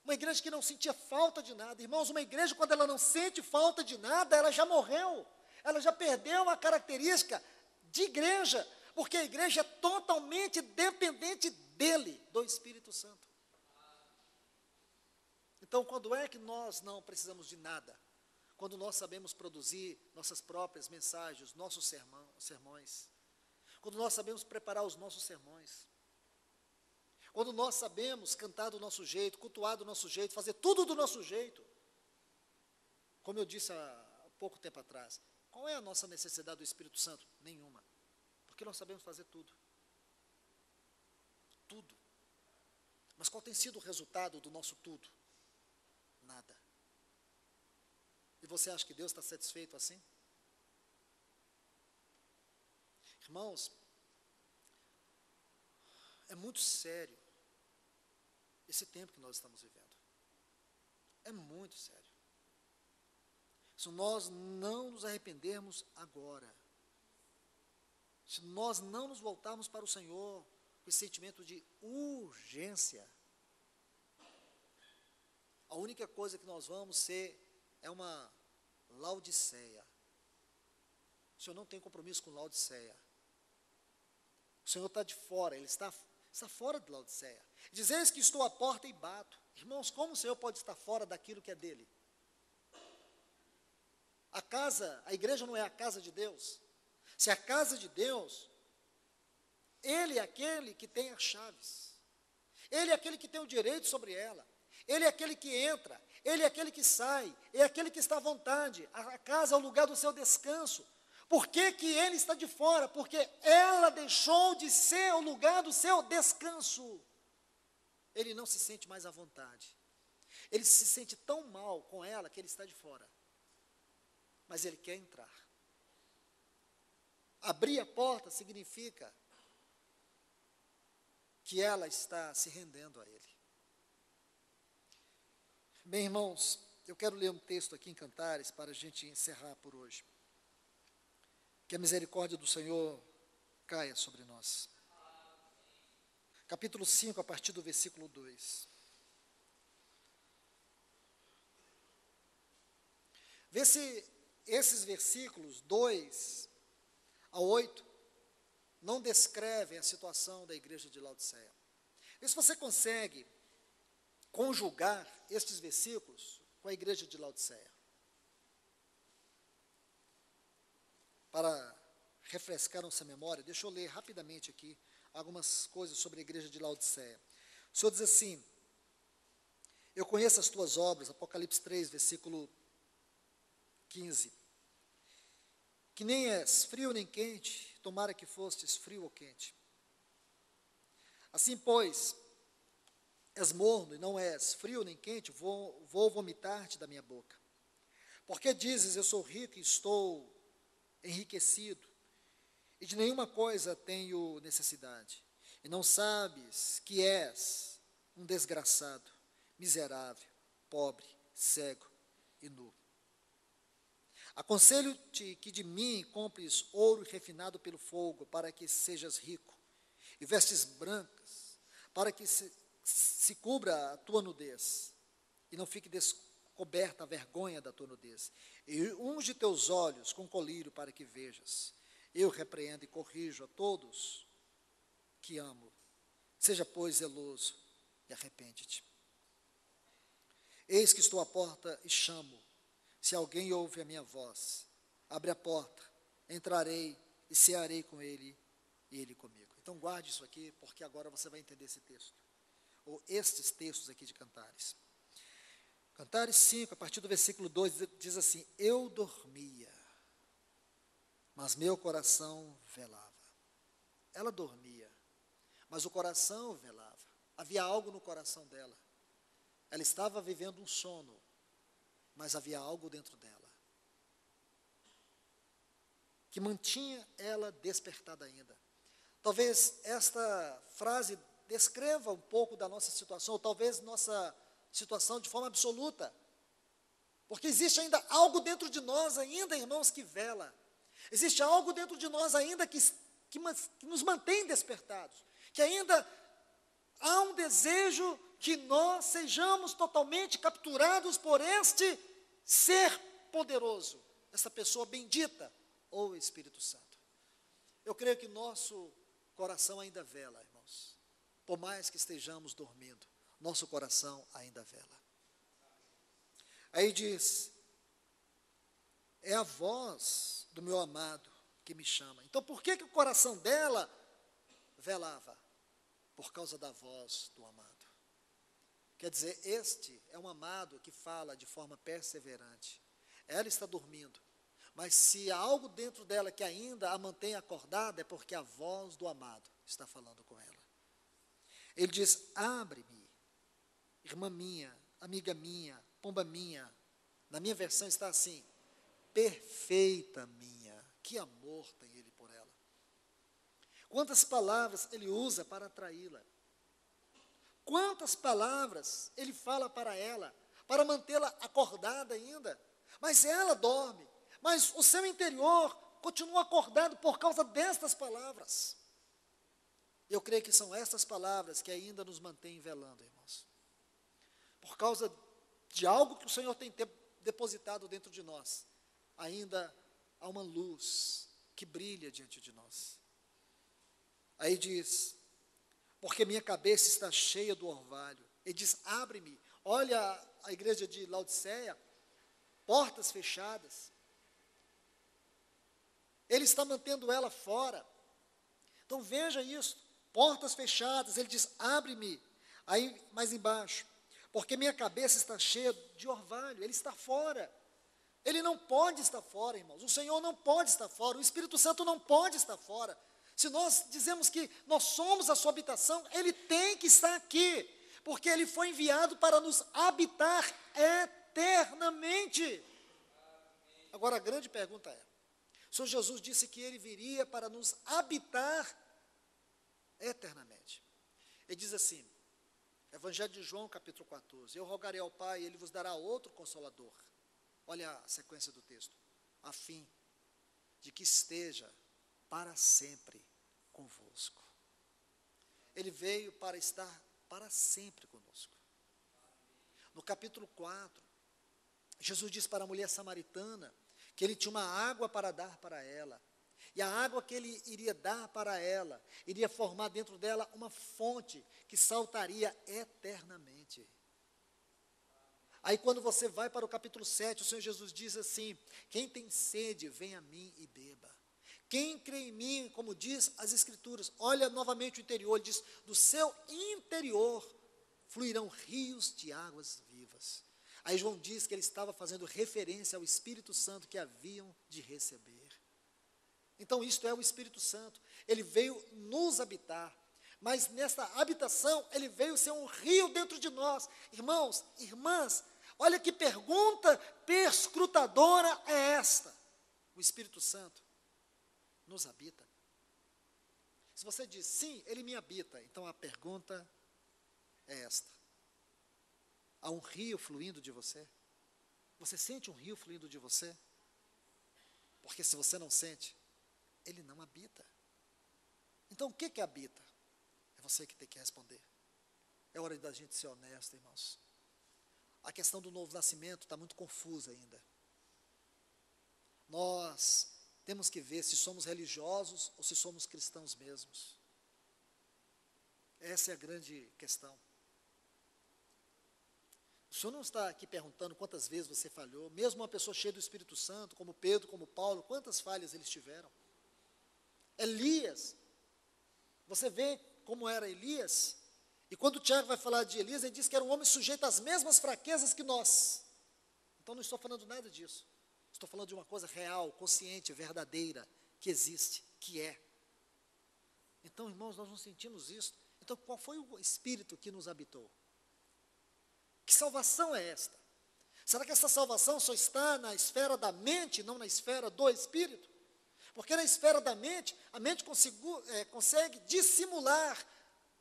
uma igreja que não sentia falta de nada. Irmãos, uma igreja, quando ela não sente falta de nada, ela já morreu. Ela já perdeu a característica de igreja, porque a igreja é totalmente dependente dele, do Espírito Santo. Então, quando é que nós não precisamos de nada? Quando nós sabemos produzir nossas próprias mensagens, nossos sermões. Quando nós sabemos preparar os nossos sermões. Quando nós sabemos cantar do nosso jeito, cultuar do nosso jeito, fazer tudo do nosso jeito. Como eu disse há pouco tempo atrás, qual é a nossa necessidade do Espírito Santo? Nenhuma. Porque nós sabemos fazer tudo. Tudo. Mas qual tem sido o resultado do nosso tudo? Nada. E você acha que Deus está satisfeito assim? Irmãos, é muito sério esse tempo que nós estamos vivendo. É muito sério. Se nós não nos arrependermos agora, se nós não nos voltarmos para o Senhor, com esse sentimento de urgência. A única coisa que nós vamos ser é uma Laodiceia. O Senhor não tem compromisso com Laodiceia. O Senhor está de fora, Ele está fora de Laodiceia. Diz: eis que estou à porta e bato. Irmãos, como o Senhor pode estar fora daquilo que é dele? A igreja não é a casa de Deus. Se é a casa de Deus, Ele é aquele que tem as chaves. Ele é aquele que tem o direito sobre ela. Ele é aquele que entra. Ele é aquele que sai. É aquele que está à vontade. A casa é o lugar do seu descanso. Por que que ele está de fora? Porque ela deixou de ser o lugar do seu descanso. Ele não se sente mais à vontade. Ele se sente tão mal com ela que ele está de fora. Mas ele quer entrar. Abrir a porta significa que ela está se rendendo a ele. Bem, irmãos, eu quero ler um texto aqui em Cantares para a gente encerrar por hoje. Que a misericórdia do Senhor caia sobre nós. Capítulo 5, a partir do versículo 2. Vê se esses versículos 2 a 8 não descrevem a situação da igreja de Laodiceia. Vê se você consegue conjugar estes versículos com a igreja de Laodiceia. Para refrescar nossa memória, deixa eu ler rapidamente aqui algumas coisas sobre a igreja de Laodiceia. O Senhor diz assim: eu conheço as tuas obras, Apocalipse 3, versículo 15. Que nem és frio nem quente, tomara que fostes frio ou quente. Assim, pois, és morno e não és frio nem quente, vou vomitar-te da minha boca. Porque dizes: eu sou rico e estou enriquecido, e de nenhuma coisa tenho necessidade, e não sabes que és um desgraçado, miserável, pobre, cego e nu. Aconselho-te que de mim compres ouro refinado pelo fogo, para que sejas rico, e vestes brancas, para que se cubra a tua nudez, e não fique descoberta a vergonha da tua nudez. E unge teus olhos com colírio para que vejas. Eu repreendo e corrijo a todos que amo. Seja, pois, zeloso e arrepende-te. Eis que estou à porta e chamo. Se alguém ouve a minha voz, abre a porta, entrarei e cearei com ele e ele comigo. Então guarde isso aqui, porque agora você vai entender esse texto, ou estes textos aqui de Cantares. Cantares 5, a partir do versículo 2, diz assim: eu dormia, mas meu coração velava. Ela dormia, mas o coração velava. Havia algo no coração dela. Ela estava vivendo um sono, mas havia algo dentro dela que mantinha ela despertada ainda. Talvez esta frase descreva um pouco da nossa situação, ou talvez nossa situação de forma absoluta, porque existe ainda algo dentro de nós ainda, irmãos, que vela. Existe algo dentro de nós ainda que nos mantém despertados, que ainda há um desejo que nós sejamos totalmente capturados por este ser poderoso, essa pessoa bendita, ou Espírito Santo. Eu creio que nosso coração ainda vela, irmãos. Por mais que estejamos dormindo, nosso coração ainda vela. Aí diz: é a voz do meu amado que me chama. Então, por que o coração dela velava? Por causa da voz do amado. Quer dizer, este é um amado que fala de forma perseverante. Ela está dormindo, mas se há algo dentro dela que ainda a mantém acordada, é porque a voz do amado está falando com ela. Ele diz: abre-me, irmã minha, amiga minha, pomba minha. Na minha versão está assim: perfeita minha. Que amor tem ele por ela. Quantas palavras ele usa para atraí-la. Quantas palavras ele fala para ela, para mantê-la acordada ainda. Mas ela dorme, mas o seu interior continua acordado por causa destas palavras. Eu creio que são essas palavras que ainda nos mantêm velando, irmãos. Por causa de algo que o Senhor tem depositado dentro de nós, ainda há uma luz que brilha diante de nós. Aí diz, porque minha cabeça está cheia do orvalho. Ele diz, abre-me. Olha a igreja de Laodiceia, portas fechadas. Ele está mantendo ela fora. Então veja isso, portas fechadas. Ele diz, abre-me. Aí mais embaixo, porque minha cabeça está cheia de orvalho. Ele está fora. Ele não pode estar fora, irmãos. O Senhor não pode estar fora. O Espírito Santo não pode estar fora. Se nós dizemos que nós somos a sua habitação, Ele tem que estar aqui, porque Ele foi enviado para nos habitar eternamente. Agora a grande pergunta é, o Senhor Jesus disse que Ele viria para nos habitar eternamente. Ele diz assim, Evangelho de João, capítulo 14, eu rogarei ao Pai, Ele vos dará outro Consolador. Olha a sequência do texto, a fim de que esteja para sempre convosco. Ele veio para estar para sempre conosco. No capítulo 4, Jesus diz para a mulher samaritana que Ele tinha uma água para dar para ela. E a água que Ele iria dar para ela, iria formar dentro dela uma fonte que saltaria eternamente. Aí quando você vai para o capítulo 7, o Senhor Jesus diz assim, quem tem sede, vem a mim e beba. Quem crê em mim, como diz as Escrituras, olha novamente o interior, ele diz, do seu interior fluirão rios de águas vivas. Aí João diz que ele estava fazendo referência ao Espírito Santo que haviam de receber. Então isto é o Espírito Santo, ele veio nos habitar, mas nesta habitação ele veio ser um rio dentro de nós. Irmãos, irmãs, olha que pergunta perscrutadora é esta. O Espírito Santo nos habita? Se você diz, sim, Ele me habita, então a pergunta é esta. Há um rio fluindo de você? Você sente um rio fluindo de você? Porque se você não sente, Ele não habita. Então o que habita? É você que tem que responder. É hora da gente ser honesto, irmãos. A questão do novo nascimento está muito confusa ainda. Nós temos que ver se somos religiosos ou se somos cristãos mesmos. Essa é a grande questão. O Senhor não está aqui perguntando quantas vezes você falhou, mesmo uma pessoa cheia do Espírito Santo, como Pedro, como Paulo, quantas falhas eles tiveram. Elias, você vê como era Elias, e quando o Tiago vai falar de Elias, ele diz que era um homem sujeito às mesmas fraquezas que nós. Então não estou falando nada disso. Estou falando de uma coisa real, consciente, verdadeira, que existe, que é. Então, irmãos, nós não sentimos isso. Então, qual foi o Espírito que nos habitou? Que salvação é esta? Será que essa salvação só está na esfera da mente, não na esfera do Espírito? Porque na esfera da mente, a mente consegue dissimular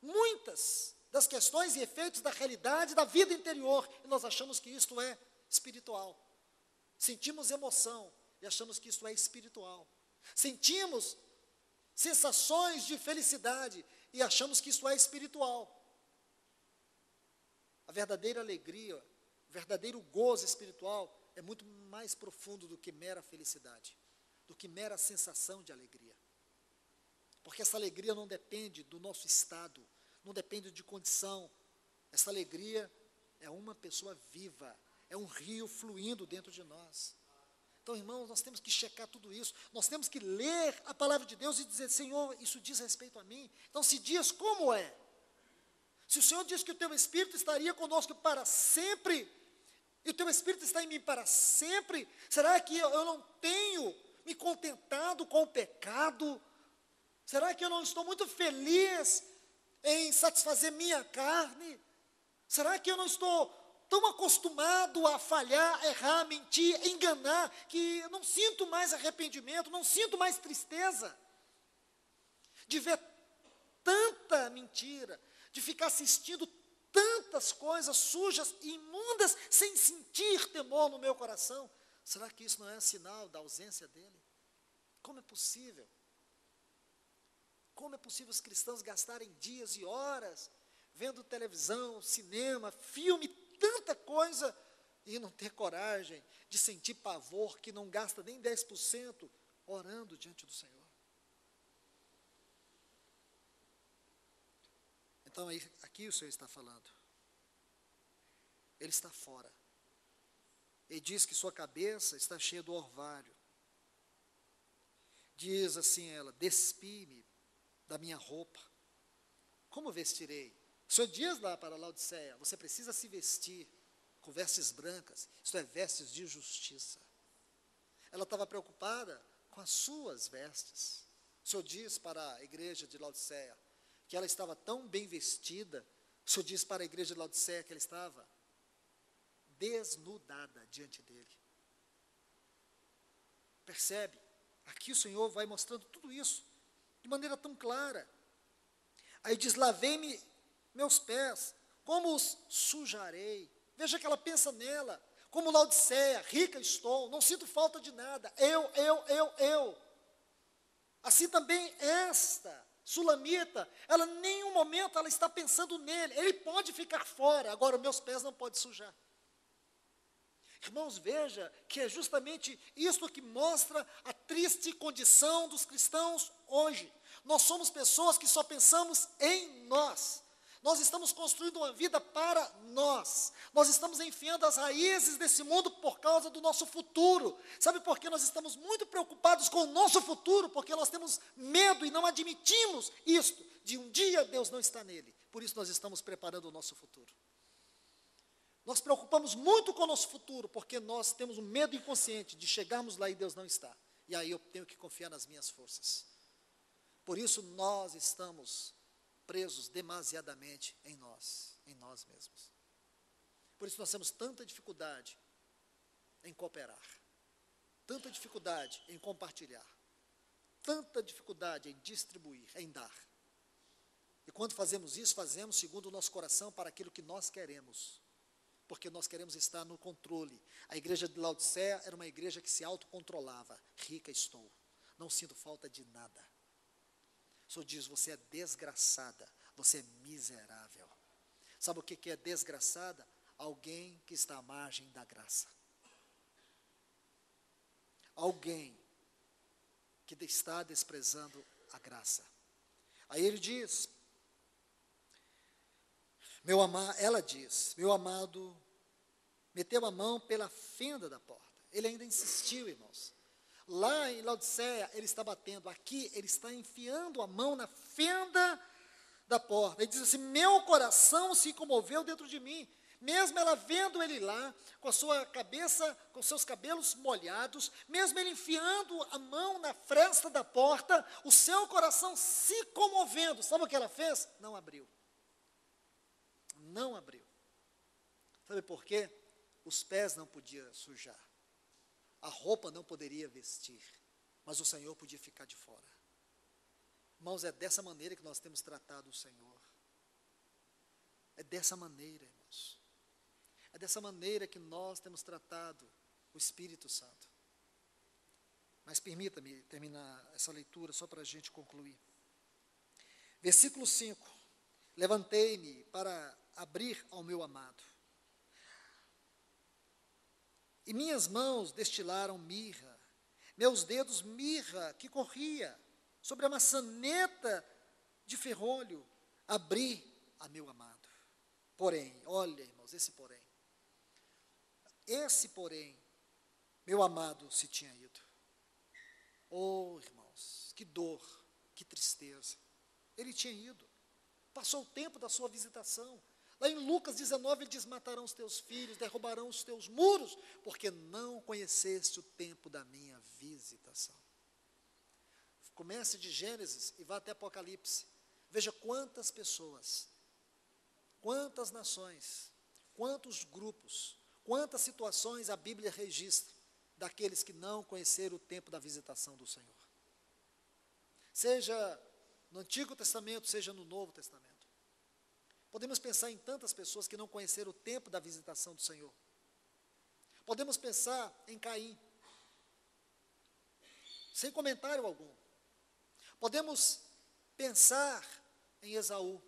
muitas das questões e efeitos da realidade da vida interior, e nós achamos que isto é espiritual. Sentimos emoção e achamos que isso é espiritual. Sentimos sensações de felicidade e achamos que isso é espiritual. A verdadeira alegria, o verdadeiro gozo espiritual é muito mais profundo do que mera felicidade, do que mera sensação de alegria. Porque essa alegria não depende do nosso estado, não depende de condição. Essa alegria é uma pessoa viva, é um rio fluindo dentro de nós. Então, irmãos, nós temos que checar tudo isso. Nós temos que ler a palavra de Deus e dizer, Senhor, isso diz respeito a mim. Então, se diz como é. Se o Senhor diz que o teu Espírito estaria conosco para sempre, e o teu Espírito está em mim para sempre, será que eu não tenho me contentado com o pecado? Será que eu não estou muito feliz em satisfazer minha carne? Será que eu não estou tão acostumado a falhar, errar, mentir, enganar, que eu não sinto mais arrependimento, não sinto mais tristeza de ver tanta mentira, de ficar assistindo tantas coisas sujas e imundas, sem sentir temor no meu coração? Será que isso não é sinal da ausência dele? Como é possível? Como é possível os cristãos gastarem dias e horas vendo televisão, cinema, filme, tanta coisa, e não ter coragem de sentir pavor que não gasta nem 10% orando diante do Senhor? Então, aqui o Senhor está falando. Ele está fora. Ele diz que sua cabeça está cheia do orvalho. Diz assim ela: despi-me da minha roupa. Como vestirei? O Senhor diz lá para Laodiceia: você precisa se vestir com vestes brancas, isto é, vestes de justiça. Ela estava preocupada com as suas vestes. O Senhor diz para a igreja de Laodiceia que ela estava tão bem vestida. O Senhor diz para a igreja de Laodiceia que ela estava desnudada diante dele. Percebe? Aqui o Senhor vai mostrando tudo isso de maneira tão clara. Aí diz: lavei-me meus pés, como os sujarei? Veja que ela pensa nela, como Laodiceia: rica estou, não sinto falta de nada, eu. Assim também esta sulamita, ela em nenhum momento ela está pensando nele. Ele pode ficar fora, agora meus pés não podem sujar. Irmãos, veja que é justamente isto que mostra a triste condição dos cristãos hoje. Nós somos pessoas que só pensamos em nós. Nós estamos construindo uma vida para nós. Nós estamos enfiando as raízes desse mundo por causa do nosso futuro. Sabe por que nós estamos muito preocupados com o nosso futuro? Porque nós temos medo e não admitimos isto, de um dia Deus não estar nele. Por isso nós estamos preparando o nosso futuro. Nós preocupamos muito com o nosso futuro, porque nós temos um medo inconsciente de chegarmos lá e Deus não está. E aí eu tenho que confiar nas minhas forças. Por isso nós estamos presos demasiadamente em nós mesmos. Por isso nós temos tanta dificuldade em cooperar, tanta dificuldade em compartilhar, tanta dificuldade em distribuir, em dar. E quando fazemos isso, fazemos segundo o nosso coração para aquilo que nós queremos, porque nós queremos estar no controle. A igreja de Laodiceia era uma igreja que se autocontrolava. Rica estou, não sinto falta de nada. O Senhor diz: você é desgraçada, você é miserável. Sabe o que é desgraçada? Alguém que está à margem da graça. Alguém que está desprezando a graça. Aí ele diz, ela diz: meu amado meteu a mão pela fenda da porta. Ele ainda insistiu, irmãos. Lá em Laodiceia, ele está batendo. Aqui, ele está enfiando a mão na fenda da porta. Ele diz assim: meu coração se comoveu dentro de mim. Mesmo ela vendo ele lá, com a sua cabeça, com seus cabelos molhados, mesmo ele enfiando a mão na fresta da porta, o seu coração se comovendo. Sabe o que ela fez? Não abriu. Não abriu. Sabe por quê? Os pés não podiam sujar. A roupa não poderia vestir, mas o Senhor podia ficar de fora. Irmãos, é dessa maneira que nós temos tratado o Senhor. É dessa maneira, irmãos. É dessa maneira que nós temos tratado o Espírito Santo. Mas permita-me terminar essa leitura só para a gente concluir. Versículo 5. Levantei-me para abrir ao meu amado. E minhas mãos destilaram mirra, meus dedos mirra que corria, sobre a maçaneta de ferrolho, abri a meu amado. Porém, olha, irmãos, esse porém, meu amado se tinha ido. Oh, irmãos, que dor, que tristeza. Ele tinha ido, passou o tempo da sua visitação. Lá em Lucas 19, ele diz: matarão os teus filhos, derrubarão os teus muros, porque não conheceste o tempo da minha visitação. Comece de Gênesis e vá até Apocalipse. Veja quantas pessoas, quantas nações, quantos grupos, quantas situações a Bíblia registra daqueles que não conheceram o tempo da visitação do Senhor. Seja no Antigo Testamento, seja no Novo Testamento. Podemos pensar em tantas pessoas que não conheceram o tempo da visitação do Senhor. Podemos pensar em Caim, sem comentário algum. Podemos pensar em Esaú.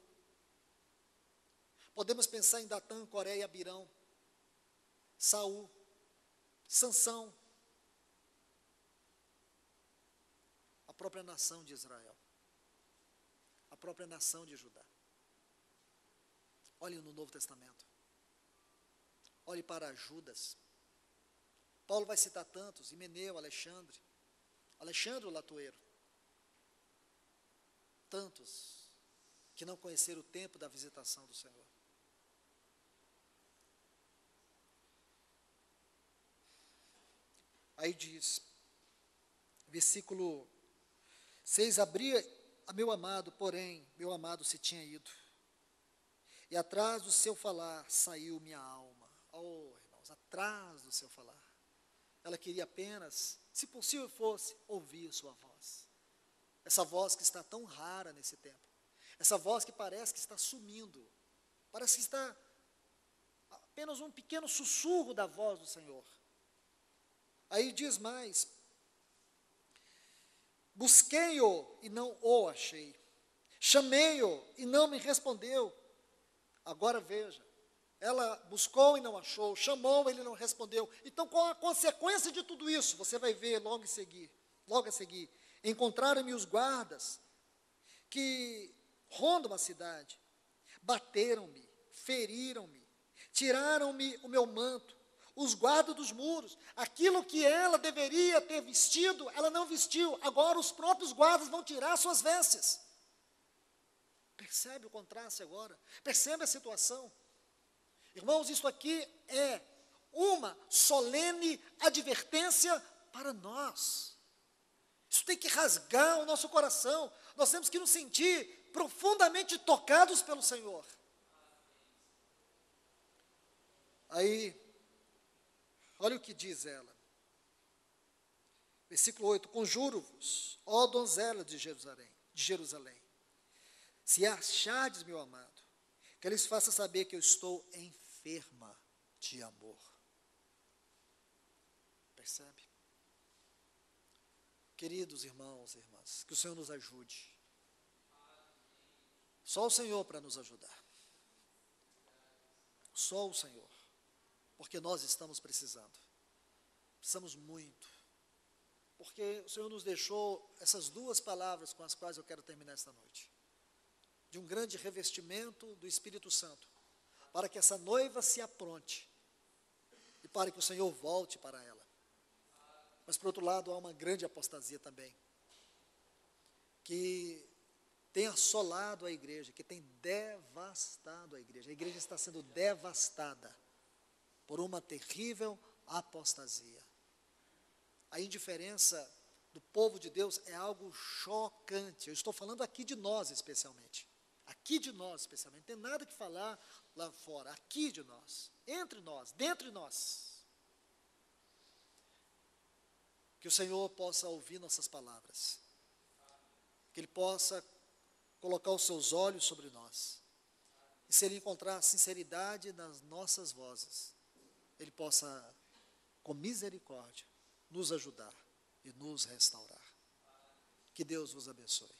Podemos pensar em Datã, Coré e Abirão, Saul, Sansão, a própria nação de Israel, a própria nação de Judá. Olhem no Novo Testamento. Olhe para Judas. Paulo vai citar tantos: Himeneu, Alexandre o Latoeiro. Tantos que não conheceram o tempo da visitação do Senhor. Aí diz, versículo 6, abria a meu amado, porém, meu amado se tinha ido. E atrás do seu falar saiu minha alma. Oh, irmãos, atrás do seu falar. Ela queria apenas, se possível fosse, ouvir sua voz. Essa voz que está tão rara nesse tempo. Essa voz que parece que está sumindo. Parece que está apenas um pequeno sussurro da voz do Senhor. Aí diz mais: busquei-o e não o achei. Chamei-o e não me respondeu. Agora veja, ela buscou e não achou, chamou e ele não respondeu. Então, qual a consequência de tudo isso? Você vai ver logo a seguir. Encontraram-me os guardas que rondam a cidade, bateram-me, feriram-me, tiraram-me o meu manto, os guardas dos muros, aquilo que ela deveria ter vestido, ela não vestiu, agora os próprios guardas vão tirar suas vestes. Percebe o contraste agora? Percebe a situação? Irmãos, isso aqui é uma solene advertência para nós. Isso tem que rasgar o nosso coração. Nós temos que nos sentir profundamente tocados pelo Senhor. Aí, olha o que diz ela. Versículo 8: conjuro-vos, ó donzela de Jerusalém, se achardes meu amado, que eles façam saber que eu estou enferma de amor. Percebe? Queridos irmãos e irmãs, que o Senhor nos ajude. Só o Senhor para nos ajudar. Só o Senhor. Porque nós estamos precisando. Precisamos muito. Porque o Senhor nos deixou essas duas palavras com as quais eu quero terminar esta noite. De um grande revestimento do Espírito Santo, para que essa noiva se apronte e para que o Senhor volte para ela. Mas, por outro lado, há uma grande apostasia também, que tem assolado a igreja, que tem devastado a igreja. A igreja está sendo devastada por uma terrível apostasia. A indiferença do povo de Deus é algo chocante. Eu estou falando aqui de nós especialmente. Aqui de nós especialmente. Não tem nada que falar lá fora. Aqui de nós. Entre nós. Dentro de nós. Que o Senhor possa ouvir nossas palavras. Que Ele possa colocar os seus olhos sobre nós. E se Ele encontrar sinceridade nas nossas vozes, Ele possa, com misericórdia, nos ajudar e nos restaurar. Que Deus vos abençoe.